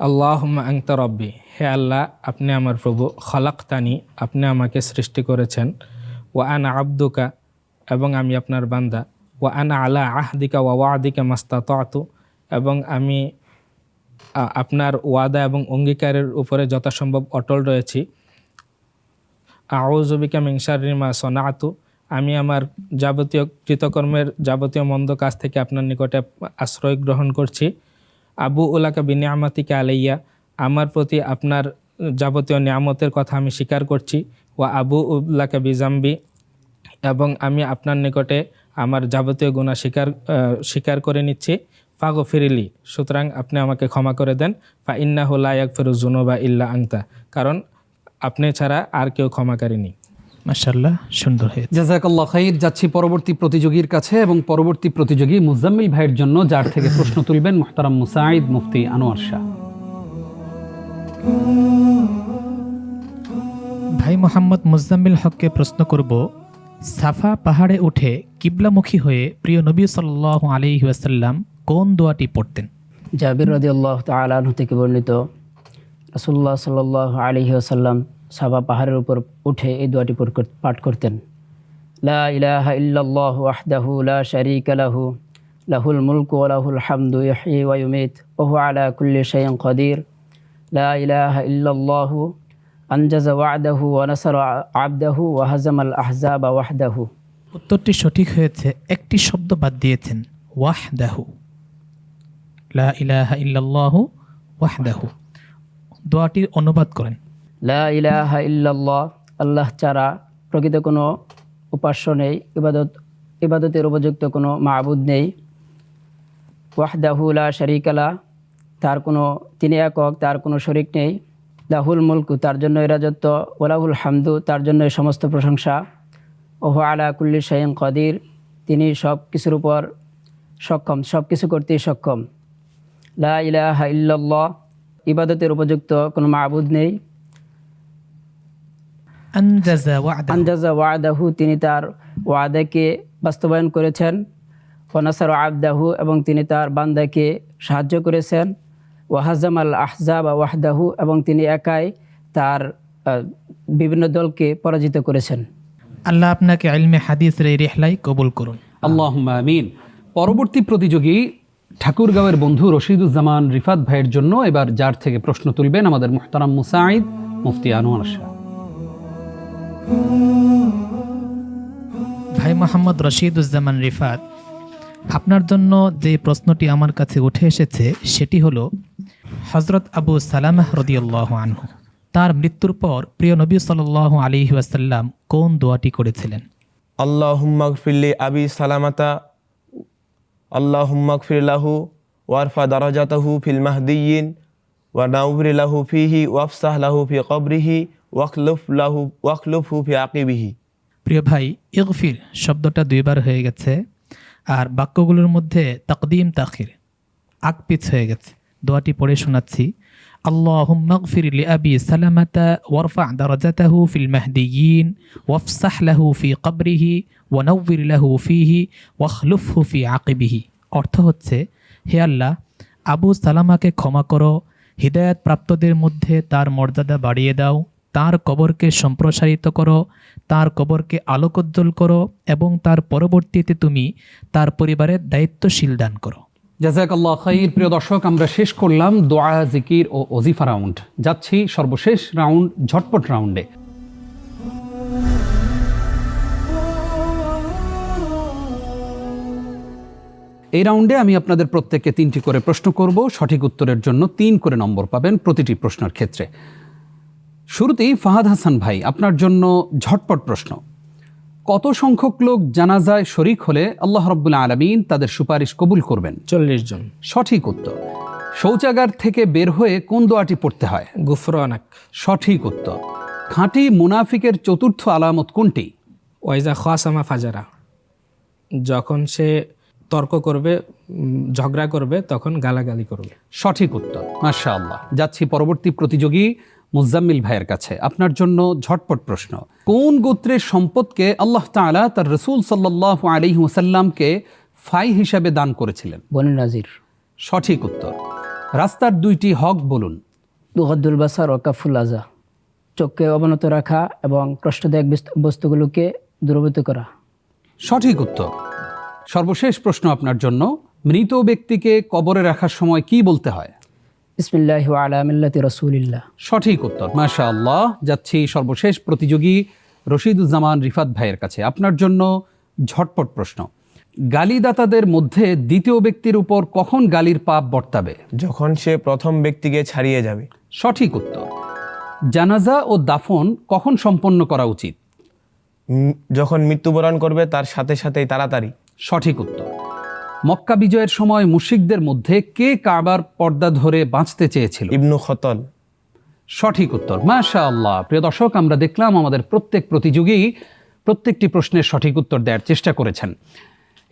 আল্লাহুম্মা আনতা রব্বি, হে আল্লাহ আপনি আমার প্রভু, খলাকতানি আপনি আমাকে সৃষ্টি করেছেন, ওয়া আনা আবদুকা এবং আমি আপনার বান্দা, ওয়া আনা আলা আহদিকা ওয়া ওয়াদিকা মাস্তাতাতু এবং আমি আপনার ওয়াদা এবং অঙ্গীকারের উপরে যথাসম্ভব অটল রয়েছি। আউযু বিকা মিন শাররি মা সনাতু, আমি আমার যাবতীয় কৃতকর্মের যাবতীয় মন্দ কাজ থেকে আপনার নিকটে আশ্রয় গ্রহণ করছি। আবু উলাকা বিনিয়ামাতিকা আলাইয়া, আমার প্রতি আপনার যাবতীয় নিয়ামতের কথা আমি স্বীকার করছি। ওয়া আবু উলাকা বিজাম্বি, এবং আমি আপনার নিকটে আমার যাবতীয় গুনাহ স্বীকার করে নিচ্ছি। ফাগফিরলি, সুতরাং আপনি আমাকে ক্ষমা করে দেন। ফা ইন্নাহু লা ইয়াগফিরুয যুনুবা ইল্লা আনতা, কারণ আপনি ছাড়া আর কেউ ক্ষমাকারী নেই। মাশাআল্লাহ, সুন্দর হয়েছে। জাযাকাল্লাহ খাইর। যাচ্ছি পরবর্তী প্রতিযোগীর কাছে এবং পরবর্তী প্রতিযোগী মুজাম্মিল ভাইয়ের জন্য, যার থেকে প্রশ্ন তুলবেন মুহতারাম মুসাঈদ মুফতি আনোয়ার শাহ। ভাই মোহাম্মদ মুজাম্মিল হককে প্রশ্ন করব, সাফা পাহাড়ে উঠে কিবলামুখী হয়ে প্রিয় নবী সাল্লাল্লাহু আলাইহি ওয়াসাল্লাম কোন দোয়াটি পড়তেন? জাবির রাদিয়াল্লাহু তাআলা আনহু থেকে বর্ণিত, রাসূলুল্লাহ সাল্লাল্লাহু আলাইহি ওয়াসাল্লাম সাফা পাহাড়ের উপর উঠে এই দোয়াটি পাঠ করতেন। লা ইলাহা ইল্লাল্লাহু ওয়াহদাহু লা শারীকা লাহু লাহুল মুলকু ওয়া লাহুল হামদু ইহয়ি ওয়া ইউমীত ওয়া হুয়া আলা কুল্লি শাইইন কাদির। লা ইলাহা ইল্লাল্লাহু আনজাযা ওয়া'দাহু ওয়া নাসারা আবদাহু ওয়া হাযামাল আহজাবা ওয়াহদাহু। উত্তরটি সঠিক হয়েছে, একটি শব্দ বাদ দিয়েছেন, ওয়াহদাহু। লা ইলাহা ইল্লাল্লাহু ওয়াহদাহু। দোয়াটির অনুবাদ করেন। লা ইলাহা ইল্লাল্লাহ, আল্লাহ ছাড়া প্রকৃত কোনো উপাস্য নেই, ইবাদতের উপযুক্ত কোনো মাবুদ নেই। ওয়াহদাহু লা শারীকা লাহ, তিনি একক, তার কোনো শরীক নেই। লাহুল মুলকু, তার জন্যই রাজত্ব। ওয়ালাহুল হামদু, তার জন্যই সমস্ত প্রশংসা। ওহু আলা কুল্লি শাইইন কাদির, তিনি সব কিছুর উপর সক্ষম, সব কিছু করতেই সক্ষম। লা ইলাহা ইল্লাল্লাহ, ইবাদতের উপযুক্ত কোনো মাবুদ নেই। আনজাযা ওয়া'দাহু, তিনি তার ওয়াদাকে বাস্তবায়ন করেছেন। ওয়া নাসারা আবদাহু, এবং তিনি তার বান্দাকে সাহায্য করেছেন। ওয়া হাযামাল আহজাবা ওয়াহদাহু, এবং তিনি একাই তার বিভিন্ন দলকে পরাজিত করেছেন। আল্লাহ আপনাকে ইলমে হাদিসের এই রিহলাই কবুল করুন। আল্লাহুম্মা আমিন। পরবর্তী প্রতিযোগী ঠাকুরগাঁওয়ের বন্ধু রশিদুজ্জামান রিফাত ভাইয়ের জন্য, এবার যার থেকে প্রশ্ন তুলবেন আমাদের মুহতারাম মুসাঈদ মুফতি আনোয়ার শাহ। ভাই মোহাম্মদ রশিদুজ্জামান রিফাত, আপনার জন্য যে প্রশ্নটি আমার কাছে উঠে এসেছে সেটি হলো, হযরত আবু সালামাহ রাদিয়াল্লাহু আনহু তার মৃত্যুর পর প্রিয় নবী সাল্লাল্লাহু আলাইহি ওয়াসাল্লাম কোন দোয়াটি করেছিলেন? আল্লাহুম্মা গফিরলি আবি সালামাতা, আল্লাহুম্মা গফির লাহু ওয়ারফা দারাজাতাহু ফিল মাহদিয়িন ওয়া নাওবির লাহু ফিহি ওয়াফসাহ লাহু ফি কবরিহি ওয়াখলুফহু ফি আকিবিহি। প্রিয় ভাই, ইগফির শব্দটা দুইবার হয়ে গেছে, আর বাক্যগুলোর মধ্যে তাকদিম তাখির আকপিছ হয়ে গেছে। দোয়াটি পড়ে শোনাচ্ছি। আল্লাহুম্মা গফির লিআবি সালামাতা ওয়ারফা দারাজাতাহু ফিল মাহদিয়িন ওয়াফসাহ লাহু ফি কবরিহি ওয়া নাওবির লাহু ফিহি ওয়াখলুফহু ফি আকিবিহি। অর্থ হচ্ছে, হে আল্লাহ, আবু সালামাকে ক্ষমা করো, হিদায়াত প্রাপ্তদের মধ্যে তার মর্যাদা বাড়িয়ে দাও, তার কবরকে সম্প্রসারিত করো, তার কবরকে আলোকোজ্জ্বল করো, এবং তার পরবর্তীতে তুমি তার পরিবারের দায়িত্বশীল দান করো। জাযাকাল্লাহ খাইর। প্রিয় দর্শক, আমরা শেষ করলাম দোয়া, জিকির ও ওজিফা রাউন্ড। যাচ্ছি সর্বশেষ রাউন্ড, ঝটপট রাউন্ডে। এই রাউন্ডে আমি আপনাদের প্রত্যেককে 3টি করে প্রশ্ন করব। সঠিক উত্তরের জন্য 3 করে নম্বর পাবেন প্রতিটি প্রশ্নের ক্ষেত্রে। শুরুতেই ফাহাদ হাসান ভাই, আপনার জন্য ঝটপট প্রশ্ন। কত সংখ্যক লোক জানাজায় শরীক হলে আল্লাহ রাব্বুল আলামিন তাদের সুপারিশ কবুল করবেন? 40 জন। সঠিক উত্তর। শৌচাগার থেকে বের হয়ে কোন দোয়াটি পড়তে হয়? গুফরানাক। সঠিক উত্তর। খাঁটি মুনাফিকের চতুর্থ আলামত কোনটি? ওয়াইজা খাসামা ফাজারা, যখন সে তর্ক করবে, ঝগড়া করবে, তখন গালাগালি করবে। সঠিক উত্তর। মাশাআল্লাহ। যাচ্ছি পরবর্তী প্রতিযোগী মুজাম্মিল ভাইয়ের কাছে। আপনার জন্য ঝটপট প্রশ্ন। কোন গোত্রের সম্পদকে আল্লাহ তাআলা তার রাসূল সাল্লাল্লাহু আলাইহি ওয়াসাল্লামকে ফাই হিসাবে দান করেছিলেন? বনী নাজির। সঠিক উত্তর। রাস্তার 2টি হক বলুন। দুগদ্দুল বাসার ও কাফুল আজা, চোখকে অবনত রাখা এবং কষ্টদায়ক বস্তুগুলোকে দূরীভূত করা। সঠিক উত্তর। সর্বশেষ প্রশ্ন আপনার জন্য, মৃত ব্যক্তিকে কবরে রাখার সময় কি বলতে হয়? বিসমিল্লাহি ওয়া আলা মিল্লাতি রাসূলিল্লাহ। সঠিক উত্তর, মাশাআল্লাহ। যাচ্ছি সর্বশেষ প্রতিযোগী রশিদুজ্জামান রিফাত ভাইয়ের কাছে। আপনার জন্য ঝটপট প্রশ্ন, গালিদাতাদের মধ্যে দ্বিতীয় ব্যক্তির উপর কখন গালির পাপ বর্তাবে? যখন সে প্রথম ব্যক্তিকে ছাড়িয়ে যাবে। সঠিক উত্তর। জানাজা ও দাফন কখন সম্পন্ন করা উচিত? যখন মৃত্যুবরণ করবে তার সাথে সাথেই, তাড়াতাড়ি। সঠিক উত্তর। মক্কা বিজয়ের সময় মুশরিকদের মধ্যে কে কাবার পর্দা ধরে বাঁচতে চেয়েছিল? ইবনু খতল। সঠিক উত্তর, মাশাআল্লাহ। প্রিয় দর্শক, আমরা দেখলাম আমাদের প্রত্যেক প্রতিযোগী প্রত্যেকটি প্রশ্নের সঠিক উত্তর দেওয়ার চেষ্টা করেছেন।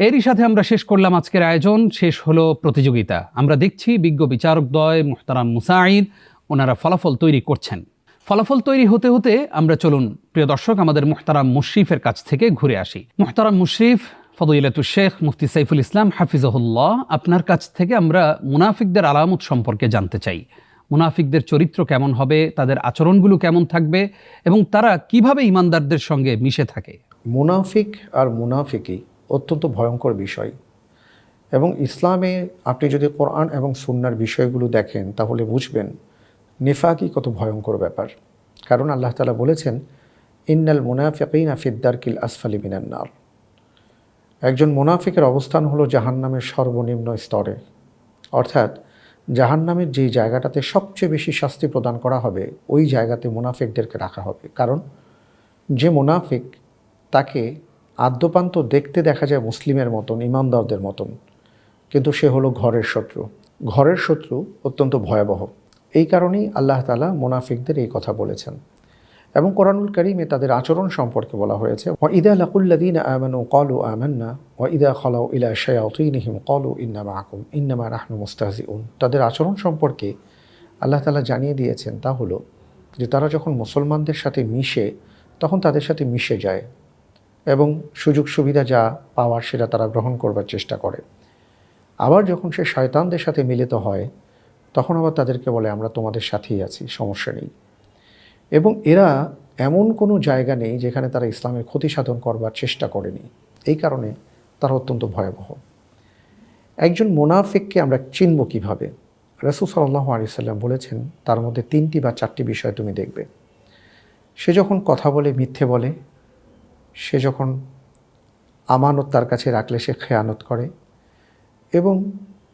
এরই সাথে আমরা শেষ করলাম আজকের আয়োজন, শেষ হলো প্রতিযোগিতা। আমরা দেখছি বিজ্ঞ বিচারকদ্বয় মুহতারাম মুসাঈদ ওনারা ফলাফল তৈরি করছেন। ফলাফল তৈরি হতে হতে আমরা চলুন প্রিয় দর্শক আমাদের মুহতারাম মুশরিফের কাছ থেকে ঘুরে আসি। মুহতারাম মুশরিফ, ফদিলাতুশ শেখ মুফতি সাইফুল ইসলাম হাফিজাহুল্লাহ, আপনার কাছ থেকে আমরা মুনাফিকদের আলামত সম্পর্কে জানতে চাই। মুনাফিকদের চরিত্র কেমন হবে, তাদের আচরণগুলো কেমন থাকবে এবং তারা কিভাবে ইমানদারদের সঙ্গে মিশে থাকে? মুনাফিক আর মুনাফিকি অত্যন্ত ভয়ঙ্কর বিষয়, এবং ইসলামে আপনি যদি কোরআন এবং সুন্নার বিষয়গুলো দেখেন তাহলে বুঝবেন নিফাকি কত ভয়ঙ্কর ব্যাপার। কারণ আল্লাহ তাআলা বলেছেন, ইন্নাল মুনাফিকিনা ফিদ দারকিল আসফালি মিনান নার। একজন মুনাফিকের অবস্থান হলো জাহান্নামের সর্বনিম্ন স্তরে, অর্থাৎ জাহান্নামের যেই জায়গাটাতে সবচেয়ে বেশি শাস্তি প্রদান করা হবে ওই জায়গাতে মুনাফিকদেরকে রাখা হবে। কারণ যে মুনাফিক, তাকে আদ্যপান্ত দেখতে দেখা যায় মুসলিমের মতন, ইমানদারদের মতন, কিন্তু সে হলো ঘরের শত্রু। ঘরের শত্রু অত্যন্ত ভয়াবহ। এই কারণেই আল্লাহ তাআলা মুনাফিকদের এই কথা বলেছেন, এবং কোরআনুল কারীমে তাদের আচরণ সম্পর্কে বলা হয়েছে, ওয়া ইযা লাকুল্লাযীনা আমানু ক্বালু আমান্না ওয়া ইযা খালাউ ইলা শায়াতিনিহিম ক্বালু ইন্না মাআকুম ইন্নামা নাহনু মুস্তাহজিউন। তাদের আচরণ সম্পর্কে আল্লাহ তাআলা জানিয়ে দিয়েছেন, তা হলো যে তারা যখন মুসলমানদের সাথে মিশে তখন তাদের সাথে মিশে যায় এবং সুযোগ সুবিধা যা পাওয়ার সেটা তারা গ্রহণ করবার চেষ্টা করে। আবার যখন সে শয়তানদের সাথে মিলিত হয় তখন আবার তাদেরকে বলে, আমরা তোমাদের সাথেই আছি, সমস্যা নেই। এবং এরা এমন কোনো জায়গা নেই যেখানে তারা ইসলামের ক্ষতি সাধন করবার চেষ্টা করেনি। এই কারণে তারা অত্যন্ত ভয়াবহ। একজন মুনাফিককে আমরা চিনব কিভাবে? রাসূল সাল্লাল্লাহু আলাইহি সাল্লাম বলেছেন, তার মধ্যে 3টি বা 4টি বিষয় তুমি দেখবে। সে যখন কথা বলে মিথ্যে বলে, সে যখন আমানত তার কাছে রাখলে সে খেয়ানত করে, এবং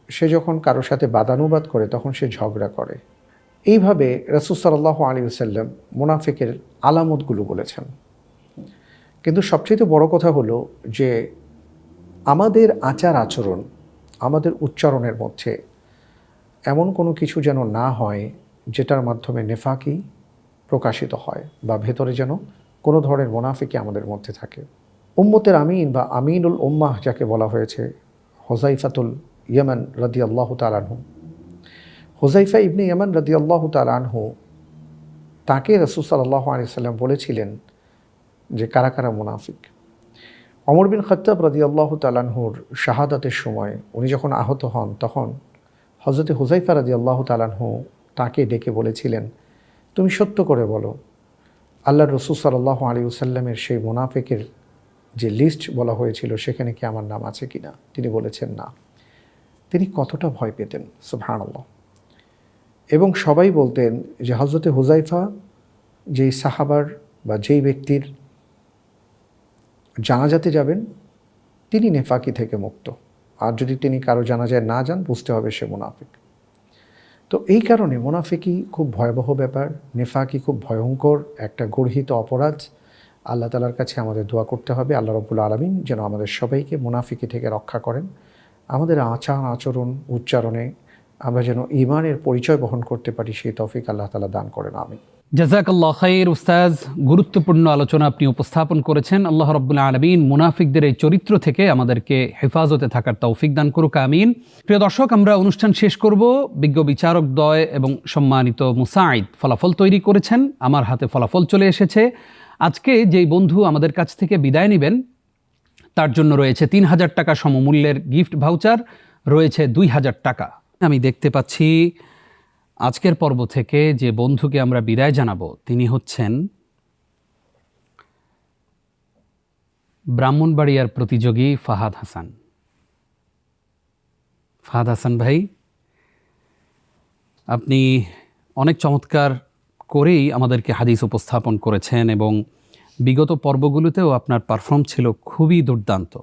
সে যখন কারোর সাথে বাদানুবাদ করে তখন সে ঝগড়া করে। এইভাবে রাসূল সাল্লাল্লাহু আলাইহি ওয়াসাল্লাম মুনাফিকের আলামতগুলো বলেছেন। কিন্তু সবচেয়ে বড় কথা হলো যে আমাদের আচার আচরণ, আমাদের উচ্চারণের মধ্যে এমন কোনো কিছু যেন না হয় যেটার মাধ্যমে নেফাকি প্রকাশিত হয়, বা ভেতরে যেন কোনো ধরনের মুনাফিকি আমাদের মধ্যে থাকে। উম্মতের আমিন বা আমিনুল উম্মাহ যাকে বলা হয়েছে, হুযায়ফাতুল ইয়ামান রাদিয়াল্লাহু তাআলা আনহু, হুযায়ফা ইবনে ইয়ামান রাদিয়াল্লাহু তাআলা আনহু, তাকে রাসূল সাল্লাল্লাহু আলাইহি ওয়াসাল্লাম বলেছিলেন যে কারা কারা মুনাফিক। ওমর বিন খাত্তাব রাদিয়াল্লাহু তাআলা আনহুর শাহাদাতের সময় উনি যখন আহত হন তখন হযরত হুযায়ফা রাদিয়াল্লাহু তাআলা আনহু তাকে ডেকে বলেছিলেন, তুমি সত্য করে বলো, আল্লাহর রাসূল সাল্লাল্লাহু আলাইহি ওয়াসাল্লামের সেই মুনাফিকের যে লিস্ট বলা হয়েছিল সেখানে কি আমার নাম আছে কিনা? তিনি বলেছেন না। তিনি কতটা ভয় পেতেন, সুবহানাল্লাহ। এবং সবাই বলতেন যে হযরতে হুযায়ফা যেই সাহাবার বা যেই ব্যক্তির জানাজাতে যাবেন তিনি নেফাকি থেকে মুক্ত, আর যদি তিনি কারো জানাজায় না যান বুঝতে হবে সে মুনাফিক। তো এই কারণে মুনাফিকি খুব ভয়াবহ ব্যাপার, নেফাকি খুব ভয়ঙ্কর একটা গর্হিত অপরাধ। আল্লাহ তাআলার কাছে আমাদের দোয়া করতে হবে, আল্লাহ রাব্বুল আলামিন যেন আমাদের সবাইকে মুনাফিকি থেকে রক্ষা করেন। আমাদের আচার আচরণ উচ্চারণে আমরা যেন ঈমানের পরিচয় বহন করতে পারি, সেই তৌফিক আল্লাহ তাআলা দান করেন, আমিন। জাযাকাল্লাহ খাইর উস্তাজ, গুরুত্বপূর্ণ আলোচনা আপনি উপস্থাপন করেছেন। আল্লাহ রাব্বুল আলামিন মুনাফিকদের এই চরিত্র থেকে আমাদেরকে হেফাজতে থাকার তৌফিক দান করুক, আমিন। প্রিয় দর্শক, আমরা অনুষ্ঠান শেষ করব। বিজ্ঞ বিচারকদ্বয় এবং সম্মানিত মুসাঈদ ফলাফল তৈরি করেছেন, আমার হাতে ফলাফল চলে এসেছে। আজকে যেই বন্ধু আমাদের কাছ থেকে বিদায় নেবেন তার জন্য রয়েছে ৩,০০০ টাকা সমমূল্যের গিফট ভাউচার, রয়েছে ২,০০০ টাকা। আমি দেখতে পাচ্ছি আজকের পর্ব থেকে যে বন্ধুকে আমরা বিদায় জানাবো তিনি হচ্ছেন ব্রাহ্মণবাড়িয়ার প্রতিযোগী ফাহাদ হাসান। ফাহাদ হাসান ভাই, আপনি অনেক চমৎকার করেই আমাদেরকে হাদিস উপস্থাপন করেছেন এবং বিগত পর্বগুলোতেও আপনার পারফর্ম ছিল খুবই দুর্দান্ত।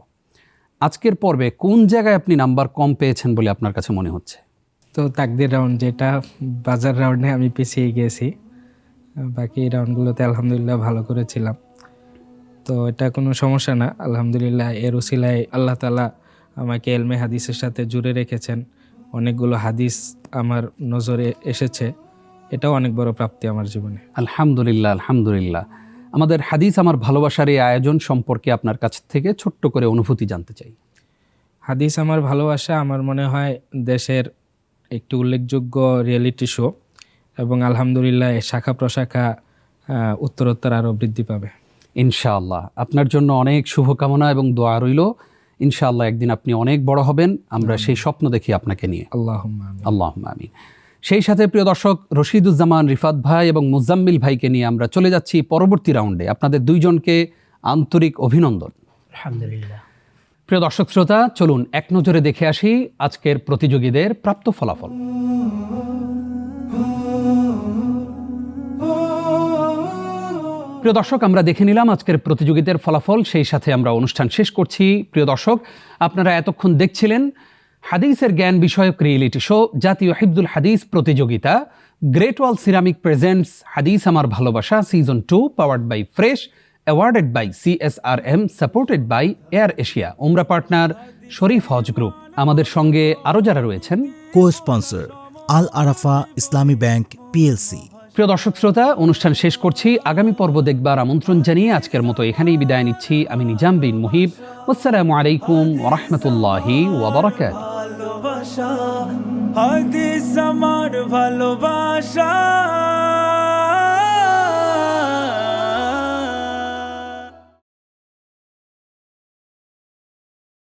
আজকের পর্বে কোন জায়গায় আপনি নাম্বার কম পেয়েছেন বলে আপনার কাছে মনে হচ্ছে? তো তাকদির রাউন্ড, যেটা বাজার রাউন্ডে আমি পিছিয়ে গিয়েছি, বাকি রাউন্ডগুলোতে আলহামদুলিল্লাহ ভালো করেছিলাম। তো এটা কোনো সমস্যা না, আলহামদুলিল্লাহ। এর উসিলায় আল্লাহ তাআলা আমাকে এলমে হাদিসের সাথে জুড়ে রেখেছেন, অনেকগুলো হাদিস আমার নজরে এসেছে, এটাও অনেক বড় প্রাপ্তি আমার জীবনে। আলহামদুলিল্লাহ, আলহামদুলিল্লাহ। আমাদের হাদিস আমার ভালোবাসার এই আয়োজন সম্পর্কে আপনার কাছ থেকে ছোট্ট করে অনুভূতি জানতে চাই। হাদিস আমার ভালোবাসা আমার মনে হয় দেশের একটি উল্লেখযোগ্য রিয়েলিটি শো, এবং আলহামদুলিল্লাহ এর শাখা প্রশাখা উত্তরোত্তর আরও বৃদ্ধি পাবে ইনশাআল্লাহ। আপনার জন্য অনেক শুভকামনা এবং দোয়া রইল। ইনশাআল্লাহ একদিন আপনি অনেক বড় হবেন, আমরা সেই স্বপ্ন দেখি আপনাকে নিয়ে। আল্লাহুম্মা আমিন। আল্লাহুম্মা আমিন। সেই সাথে প্রিয় দর্শক, রশিদুজ্জামান রিফাত ভাই এবং মুজাম্মিল ভাইকে নিয়ে আমরা চলে যাচ্ছি পরবর্তী রাউন্ডে। আপনাদের দুইজনকে আন্তরিক অভিনন্দন। আলহামদুলিল্লাহ। প্রিয় দর্শক শ্রোতা, চলুন এক নজরে দেখে আসি আজকের প্রতিযোগীদের প্রাপ্ত ফলাফল। প্রিয় দর্শক, আমরা দেখে নিলাম আজকের প্রতিযোগিতার ফলাফল, সেই সাথে আমরা অনুষ্ঠান শেষ করছি। প্রিয় দর্শক, আপনারা এতক্ষণ দেখছিলেন হাদিসের জ্ঞান বিষয়ক রিয়েলিটি শো জাতীয় হিফজুল হাদিস প্রতিযোগিতা গ্রেট ওয়াল সিরামিক প্রেজেন্টস হাদিস আমার ভালোবাসা season 2, powered by Fresh, awarded by CSRM, supported by Air Asia, উমরা পার্টনার শরীফ হজ গ্রুপ। আমাদের সঙ্গে আরও যারা রয়েছেন, কো স্পন্সর আল আরাফা ইসলামী ব্যাংক PLC। প্রিয় দর্শক শ্রোতা, অনুষ্ঠান শেষ করছি। আগামী পর্ব দেখবার আমন্ত্রণ জানিয়ে আজকের মতো এখানেই বিদায় নিচ্ছি। আমি নিজাম বিন মুহিব। আসসালামু আলাইকুম ওয়া রাহমাতুল্লাহি ওয়া বারাকাতুহু। ভালোবাসা হাদিস আমার ভালোবাসা।